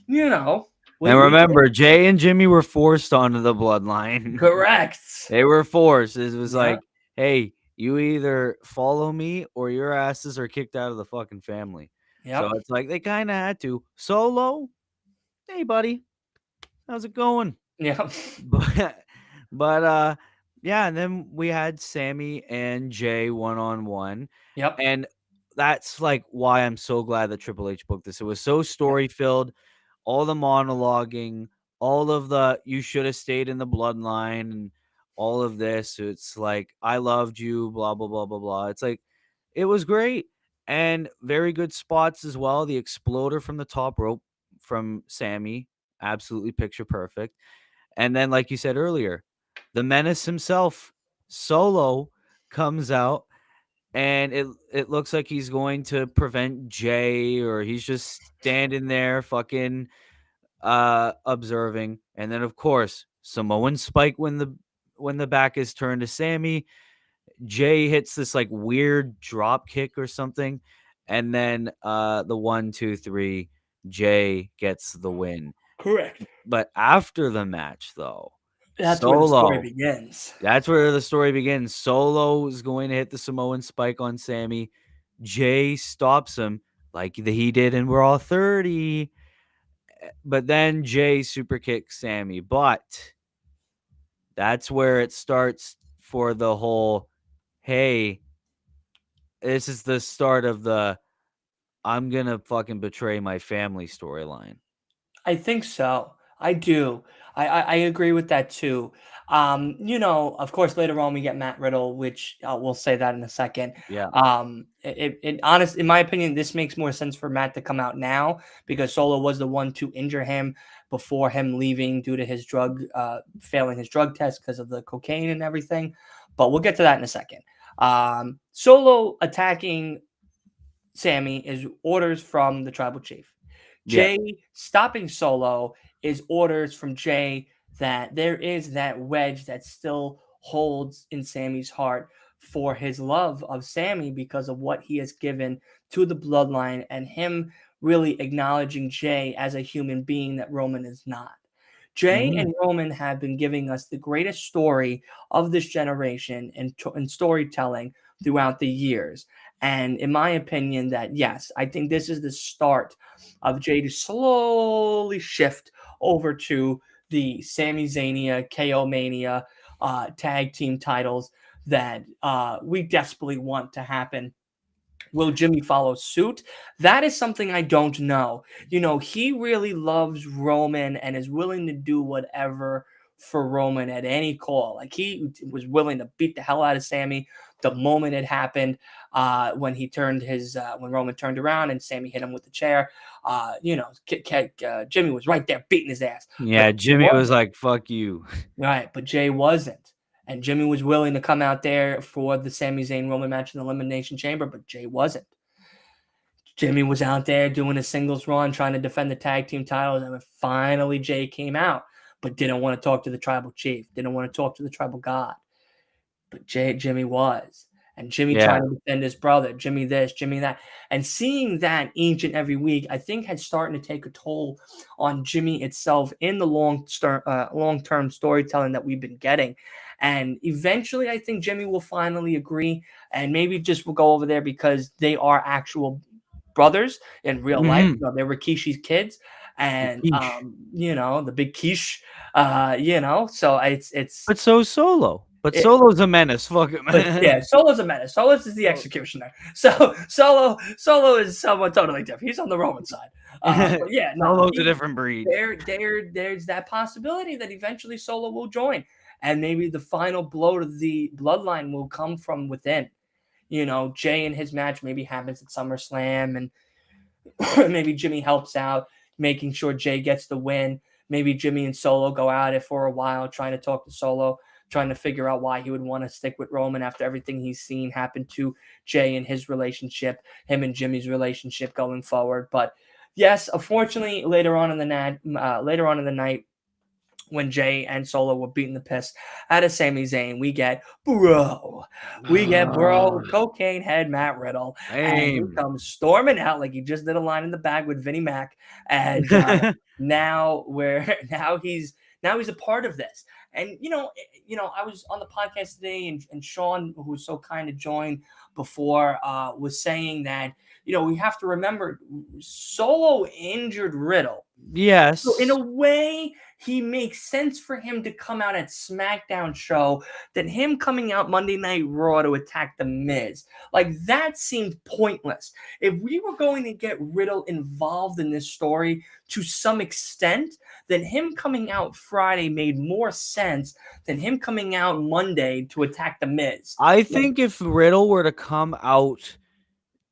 you know,
And
we
remember, Jay and Jimmy were forced onto the bloodline.
correct.
They were forced. It was
Yeah.
like, hey, you either follow me or your asses are kicked out of the fucking family. So
Yep.
it's like they kind of had to. Solo, hey buddy, how's it going?
Yep.
But yeah, and then we had Sammy and Jay one on one.
Yep.
And that's like why I'm so glad that Triple H booked this. It was so
Yep.
story filled, all the monologuing, all of the you should have stayed in the bloodline and all of this. It's like I loved you, blah blah blah blah blah. It's like it was great and very good spots as well. The exploder from the top rope from Sammy, absolutely picture perfect. And then, like you said earlier, the menace himself, Solo, comes out and it looks like he's going to prevent Jay or he's just standing there fucking observing. And then of course, Samoan spike when the back is turned to Sammy. Jay hits this like weird drop kick or something. And then the 1, 2, 3, Jay gets the win.
Correct.
But after the match though,
That's where the story
Solo,
begins.
that's where the story begins. Solo is going to hit the Samoan spike on Sammy. Jay stops him like he did in Raw 30. But then Jay super kicks Sammy. But that's where it starts for the whole, hey, this is the start of the I'm going to fucking betray my family storyline.
I think so. I do. I agree with that too. Of course, later on we get Matt Riddle, which we'll say that in a second.
Yeah.
In my opinion, this makes more sense for Matt to come out now because Solo was the one to injure him before him leaving due to his failing his drug test because of the cocaine and everything. But we'll get to that in a second. Solo attacking Sammy is orders from the tribal chief.
Yeah.
Jay stopping Solo is orders from Jay that there is that wedge that still holds in Sammy's heart for his love of Sammy because of what he has given to the bloodline and him really acknowledging Jay as a human being that Roman is not. Jay
Mhm.
and Roman have been giving us the greatest story of this generation in storytelling throughout the years. And in my opinion, that yes, I think this is the start of Jay to slowly shift over to the Sami Zania, KO Mania tag team titles that we desperately want to happen. Will Jimmy follow suit? That is something I don't know. He really loves Roman and is willing to do whatever for Roman at any call. Like, he was willing to beat the hell out of Sammy the moment it happened. When when Roman turned around and Sammy hit him with the chair. Jimmy was right there beating his ass.
Yeah,
But
Jimmy was like, "Fuck you."
right, but Jay wasn't. And Jimmy was willing to come out there for the Sami Zayn Roman match in the Elimination Chamber, but Jay wasn't. Jimmy was out there doing a singles run, trying to defend the tag team titles, and finally Jay came out, but didn't want to talk to the tribal chief, didn't want to talk to the tribal god. But Jimmy was. And Jimmy
Yeah.
trying to defend his brother, Jimmy this, Jimmy that. And seeing that each and every week, I think had starting to take a toll on Jimmy itself in the long-term storytelling that we've been getting. And eventually, I think Jimmy will finally agree, and maybe just will go over there because they are actual brothers in real life.
Mhm.
They were Rikishi's kids,
The
and
quiche.
the big quiche. So it's
But so Solo. But
it,
Solo's a menace. Fuck him.
but yeah, Solo's a menace. Solo's is the executioner. So Solo is someone totally different. He's on the Roman side. But yeah, no,
Solo's a different breed.
there's that possibility that eventually Solo will join, and maybe the final blow to the bloodline will come from within. Jay and his match maybe happens at SummerSlam, and maybe Jimmy helps out, making sure Jay gets the win. Maybe Jimmy and Solo go at it for a while, trying to talk to Solo, trying to figure out why he would want to stick with Roman after everything he's seen happen to Jay and his relationship, him and Jimmy's relationship going forward. But yes, unfortunately, later on in the night, when Jay and Solo were beating the piss out of Sami Zayn, we get cocaine head Matt Riddle, and he
Lame.
comes storming out like he just did a line in the bag with Vinnie Mac, and now he's a part of this. And I was on the podcast today, and Sean, who was so kind to join before, was saying that we have to remember Solo injured Riddle. So in
Yes.
a way, he makes sense for him to come out at SmackDown show than him coming out Monday Night Raw to attack The Miz. Like, that seemed pointless. If we were going to get Riddle involved in this story to some extent, then him coming out Friday made more sense than him coming out Monday to attack The Miz.
I think if Riddle were to come out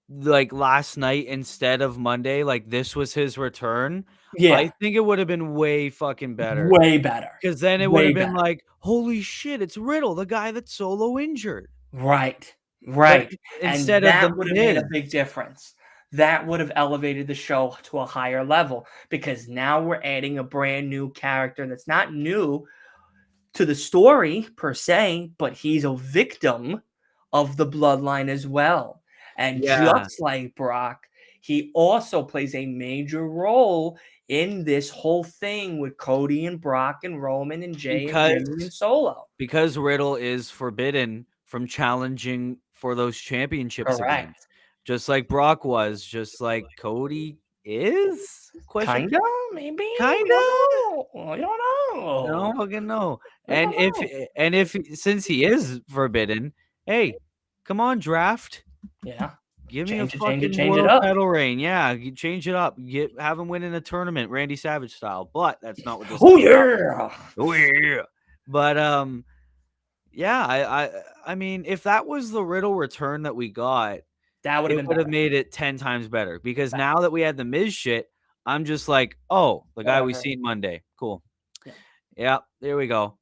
like last night instead of Monday, like this was his return, I
Yeah,
think it would have been way fucking better.
way better.
Because then it would
Way
have been
better.
like, holy shit, it's Riddle, the guy that's Solo injured.
Right,
But
right. And
instead of the
that would have made
Miz.
a big difference. That would have elevated the show to a higher level, because now we're adding a brand new character that's not new to the story per se, but he's a victim of the bloodline as well. And
Yeah.
just like Brock, he also plays a major role in this whole thing with Cody and Brock and Roman and Jay and
Because
Jimmy and Solo.
because Riddle is forbidden from challenging for those championships again.
Correct.
Just like Brock was, just like Cody is? Question
Kinda, maybe. We
kinda?
don't know. We don't
No,
know.
fucking no.
We
And
don't
if
know.
since he is forbidden, hey, come on, draft.
Yeah.
Give me a
Change it,
fucking
change it
world
up.
title reign. Yeah, you change it up. Have him win in a tournament, Randy Savage style. But that's not what this
Oh
is about.
yeah.
Oh yeah. But yeah, I mean, if that was the Riddle return that we got,
That would have
it
been
would have
better.
made it 10 times better. Because
Better.
now that we had the Miz shit, I'm just like, oh, the guy we
Whatever.
seen Monday. Cool.
Yeah.
Yeah, there we go.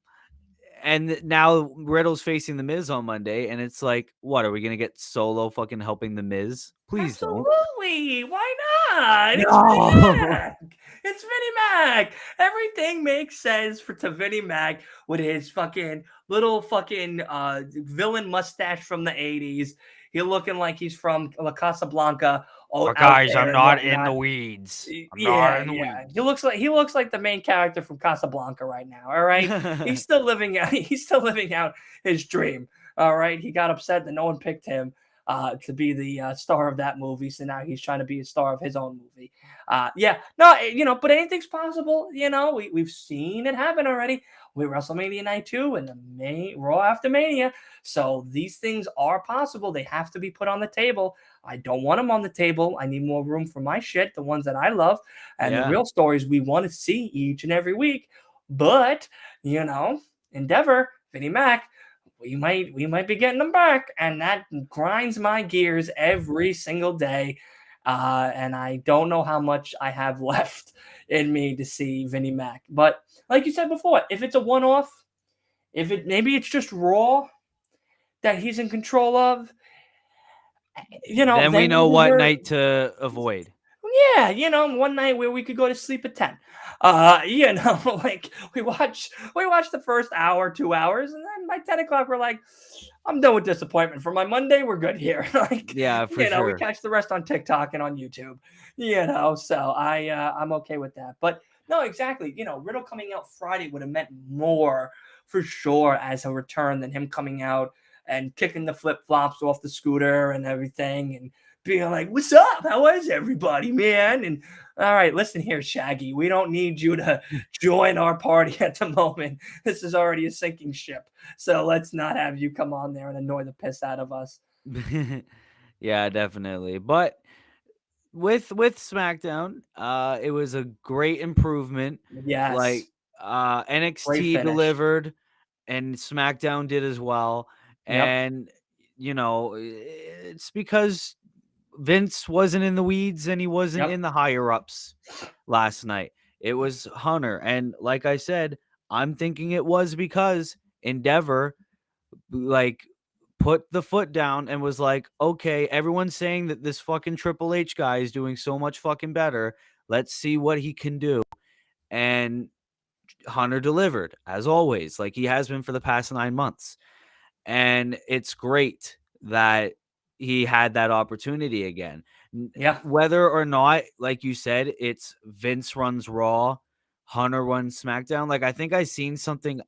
And now Riddle's facing the Miz on Monday, and it's like, what are we gonna get Solo fucking helping the Miz? Please don't.
Absolutely. Why not? It's Vinnie
No.
Mac. It's Vinnie Mac. Everything makes sense to Vinnie Mac with his fucking little fucking villain mustache from the 80s. He's looking like he's from La Casablanca
But
out
guys, I'm
there and
not in the
whatnot.
weeds. I'm not
Yeah,
in the
yeah.
weeds.
He looks like the main character from Casablanca right now. All right, he's still living out. He's still living out his dream. All right, he got upset that no one picked him. to be the star of that movie. So now he's trying to be a star of his own movie. Yeah, no, but anything's possible. We've seen it happen already with WrestleMania Night 2 and the Raw after Mania. So these things are possible. They have to be put on the table. I don't want them on the table. I need more room for my shit, the ones that I love, and the
Yeah.
real stories we want to see each and every week. But, Endeavor, Vinnie Mac, we might be getting them back, and that grinds my gears every single day. And I don't know how much I have left in me to see Vinnie Mac. But like you said before, if it's a one-off, maybe it's just Raw that he's in control of,
Then we
then
know
we
what
hear,
night to avoid.
yeah, one night where we could go to sleep at 10. Like we watch the first hour, 2 hours, and then by 10 o'clock we're like, I'm done with disappointment. For my Monday, we're good here. Like,
Yeah, for
we
sure.
catch the rest on TikTok and on YouTube. So I'm okay with that. But no, exactly. Riddle coming out Friday would have meant more for sure as a return than him coming out and kicking the flip flops off the scooter and everything and being like, "What's up? How is everybody, man?" And all right, listen here, Shaggy. We don't need you to join our party at the moment. This is already a sinking ship. So let's not have you come on there and annoy the piss out of us.
Yeah, definitely. But with SmackDown, it was a great improvement. Like
Yes. Great
NXT
finish.
delivered and SmackDown did as well.
Yep.
And it's because Vince wasn't in the weeds and he wasn't
Yep.
in the higher ups last night. It was Hunter. And like I said, I'm thinking it was because Endeavor like put the foot down and was like, okay, everyone's saying that this fucking Triple H guy is doing so much fucking better. Let's see what he can do. And Hunter delivered, as always, like he has been for the past 9 months. And it's great that he had that opportunity again.
Yeah.
Whether or not, like you said, it's Vince runs Raw, Hunter runs SmackDown. Like I think I seen something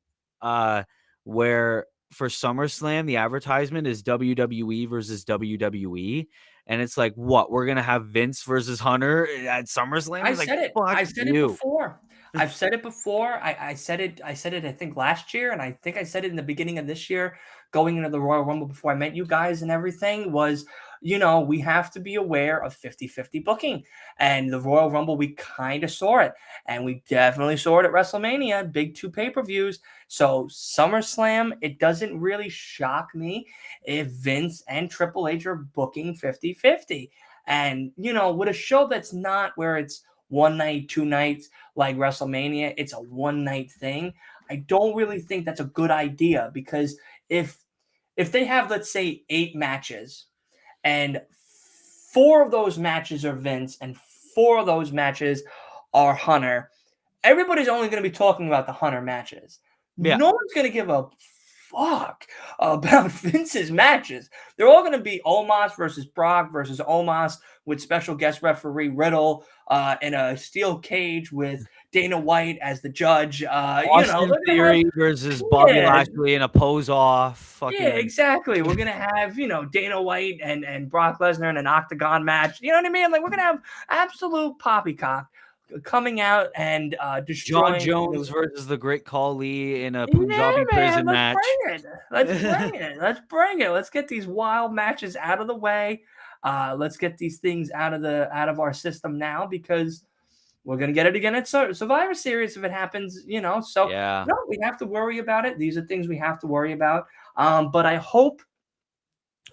where for SummerSlam the advertisement is WWE versus WWE, and it's like, what, we're gonna have Vince versus Hunter at SummerSlam?
I
It's like,
said it.
fuck
I said it
you.
before. I've said it before. I said it I think last year, and I think I said it in the beginning of this year, going into the Royal Rumble before I met you guys and everything, was we have to be aware of 50-50 booking. And the Royal Rumble, we kind of saw it. And we definitely saw it at WrestleMania, big two pay-per-views. So SummerSlam, it doesn't really shock me if Vince and Triple H are booking 50-50. And, with a show that's not where it's one night, 2 nights like WrestleMania, it's a one night thing. I don't really think that's a good idea because if they have, let's say, 8 matches and 4 of those matches are Vince and 4 of those matches are Hunter, everybody's only going to be talking about the Hunter matches.
Yeah.
No one's going to give a fuck about Vince's matches. They're all going to be Omos versus Brock versus Omos with special guest referee Riddle in a steel cage with Dana White as the judge.
Austin
They're going to have,
Theory versus Bobby
yeah,
Lashley in a pose off.
yeah,
Fucking
exactly. We're gonna have, Dana White and Brock Lesnar in an octagon match. You know what I mean? Like we're gonna have absolute poppycock coming out and
John
destroying
Jones
the.
versus the Great Khali in a
Yeah,
Punjabi
man,
prison
let's
match.
bring it. Let's bring it. Let's bring it. Let's get these wild matches out of the way. Let's get these things out of our system now because we're gonna get it again at Survivor Series if it happens. So
Yeah.
no, we have to worry about it. These are things we have to worry about. But I hope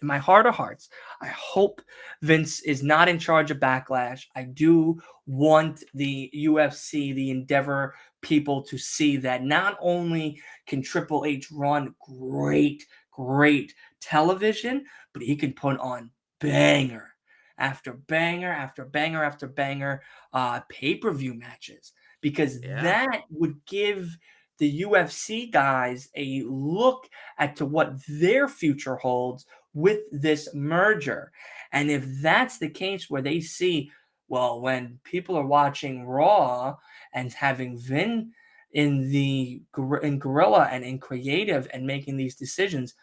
in my heart of hearts, I hope Vince is not in charge of Backlash. I do want the UFC, the Endeavor people to see that not only can Triple H run great, great television, but he can put on banger after banger after banger after banger pay-per-view matches because
Yeah.
that would give the UFC guys a look at to what their future holds with this merger. And if that's the case where they see, well, when people are watching Raw and having in Gorilla and in creative and making these decisions,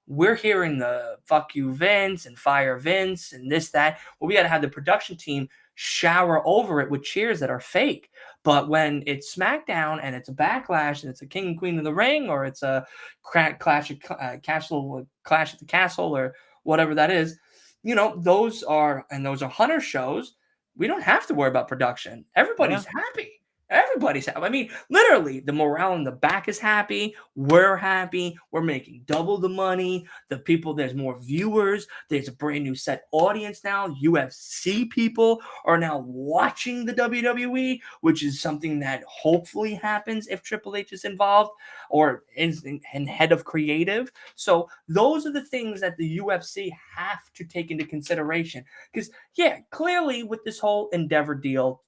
we're hearing the fuck you Vince and fire Vince and this, that. Well, we got to have the production team shower over it with cheers that are fake. But when it's SmackDown and it's a backlash and it's a King and Queen of the Ring, or it's a clash at clash at the castle, or whatever that is, those are Hunter shows. We don't have to worry about production.
Yeah.
Everybody's happy. Everybody's happy. I mean, literally, the morale in the back is happy. We're happy. We're making double the money. There's more viewers. There's a brand new set audience now. UFC people are now watching the WWE, which is something that hopefully happens if Triple H is involved or is in head of creative. So those are the things that the UFC have to take into consideration. Because, yeah, clearly with this whole Endeavor deal,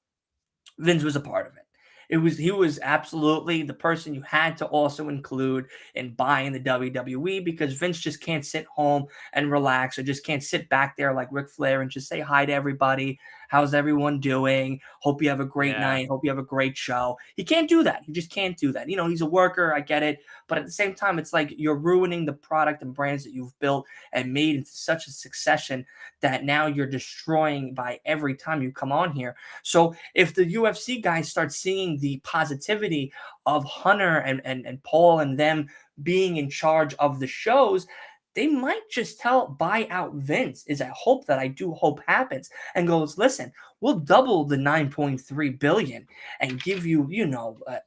Vince was a part of it. He was absolutely the person you had to also include in buying the WWE, because Vince just can't sit home and relax, or just can't sit back there like Ric Flair and just say hi to everybody. How's everyone doing? Hope you have a great
Yeah.
night. Hope you have a great show. He can't do that. He just can't do that. He's a worker. I get it. But at the same time, it's like you're ruining the product and brands that you've built and made into such a succession that now you're destroying by every time you come on here. So if the UFC guys start seeing the positivity of Hunter and Paul and them being in charge of the shows, they might just buy out Vince, is a hope that I do hope happens, and goes, listen, we'll double the 9.3 billion and give you,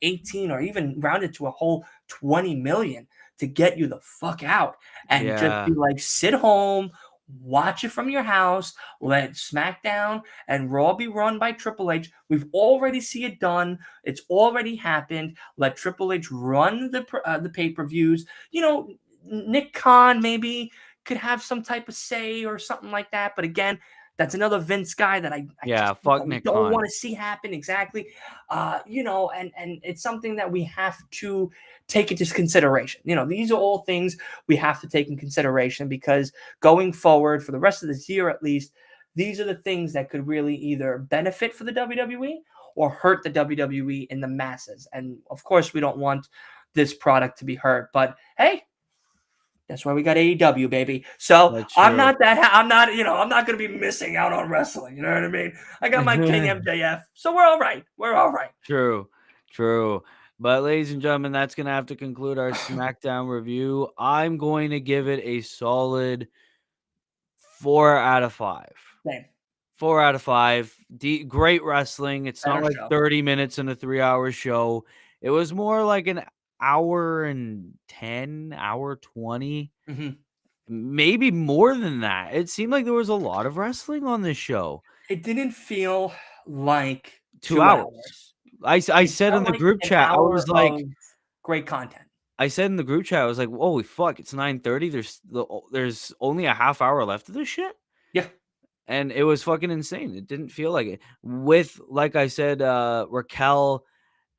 18, or even round it to a whole 20 million to get you the fuck out, and just
Yeah.
be like, sit home, watch it from your house, let SmackDown and Raw be run by Triple H. We've already see it done. It's already happened. Let Triple H run the pay-per-views. Nick Khan maybe could have some type of say or something like that. But again, that's another Vince guy that I
Yeah.
just
Fuck Nick
don't
Khan.
want to see happen. Exactly. And it's something that we have to take into consideration. These are all things we have to take in consideration, because going forward for the rest of this year, at least, these are the things that could really either benefit for the WWE or hurt the WWE in the masses. And of course, we don't want this product to be hurt. But hey, that's why we got AEW, baby. So
That's
I'm
true.
not that. I'm not. I'm not going to be missing out on wrestling. You know what I mean? I got my King MJF, so we're all right. We're all right.
True, true. But ladies and gentlemen, that's gonna have to conclude our SmackDown review. I'm going to give it a solid 4 out of 5.
Same.
4 out of 5. Great wrestling. It's not
Better
like
show.
30 minutes in a 3-hour show. It was more like an hour and 10, hour 20,
Mhm.
maybe more than that. It seemed like there was a lot of wrestling on this show.
It didn't feel like
2
2
hours.
hours.
I
It
said in
felt
the
like
group
an
chat, I was
hour
like,
of great content.
I said in the group chat, I was like, "Holy fuck, it's 9:30. There's only a half hour left of this shit."
Yeah.
And it was fucking insane. It didn't feel like it. With, like I said, Raquel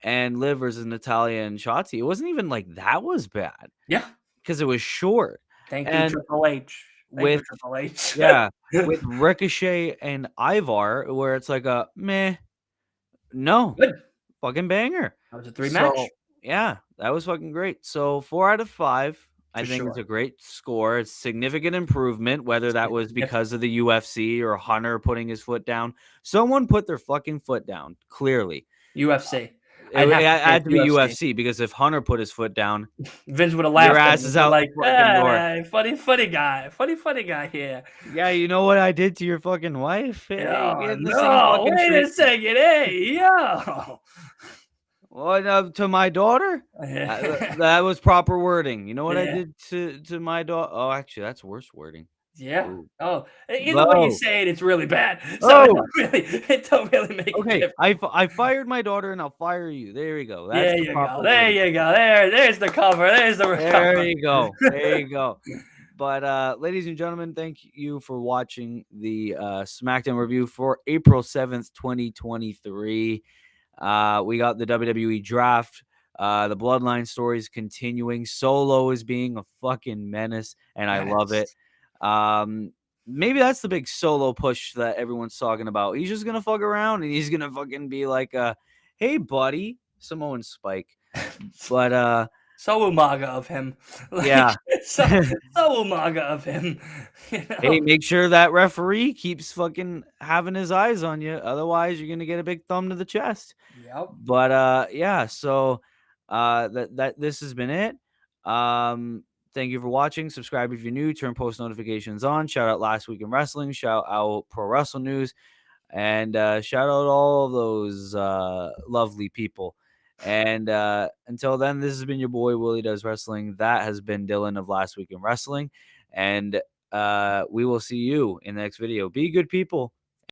and Liv versus Natalia and Shotzi, it wasn't even like that was bad
Yeah.
because it was short.
Thank you,
And
Triple H. Thank you,
with
Triple H.
yeah, with Ricochet and Ivar, where it's like a meh, no,
Good.
fucking banger.
That was a 3 match
So, yeah, that was fucking great. So, 4 out of 5, I
for
think it's
sure.
a great score. It's significant improvement, whether that was
Significant.
because of the UFC or Hunter putting his foot down. Someone put their fucking foot down, clearly.
UFC.
It
I'd
it
have to say
had
it's
to be
UFC.
UFC because if Hunter put his foot down,
Vince would have
your
laughed at
ass
him and
is
been
out the
like,
fucking door.
funny guy. Funny guy here.
Yeah, you know what I did to your fucking wife? Hey,
Oh,
get in the same
no.
fucking
Wait a
treatment.
second. Hey, yo.
What, to my daughter? That was proper wording. You know what I
Yeah.
did to my daughter? Oh, actually, that's worse wording.
Yeah.
Ooh.
Oh, either way you
Oh.
say it, it's really bad. So
Oh,
it don't really make a
okay.
difference.
I fired my daughter and I'll fire you. There you go. That's
There
the
you
proper
go. There
wording.
you go. There's the cover. There's the
There
recover.
you go. There you go. But ladies and gentlemen, thank you for watching the SmackDown review for April 7th, 2023. We got the WWE draft. The Bloodline story is continuing. Solo is being a fucking menace, and I love it.
Yes.
Maybe that's the big Solo push that everyone's talking about. He's just gonna fuck around and he's gonna fucking be like, "Hey, buddy," Samoan Spike. But
So umaga of him. Like,
Yeah.
so umaga of him, you
Hey,
know?
make sure that referee keeps fucking having his eyes on you. Otherwise, you're gonna get a big thumb to the chest.
Yep.
But yeah, so that this has been it. Thank you for watching. Subscribe if you're new, turn post notifications on. Shout out Last Week in Wrestling, shout out Pro Wrestle News, and shout out all of those lovely people. And until then, this has been your boy Willie Does Wrestling. That has been Dylan of Last Week in Wrestling. And we will see you in the next video. Be good people.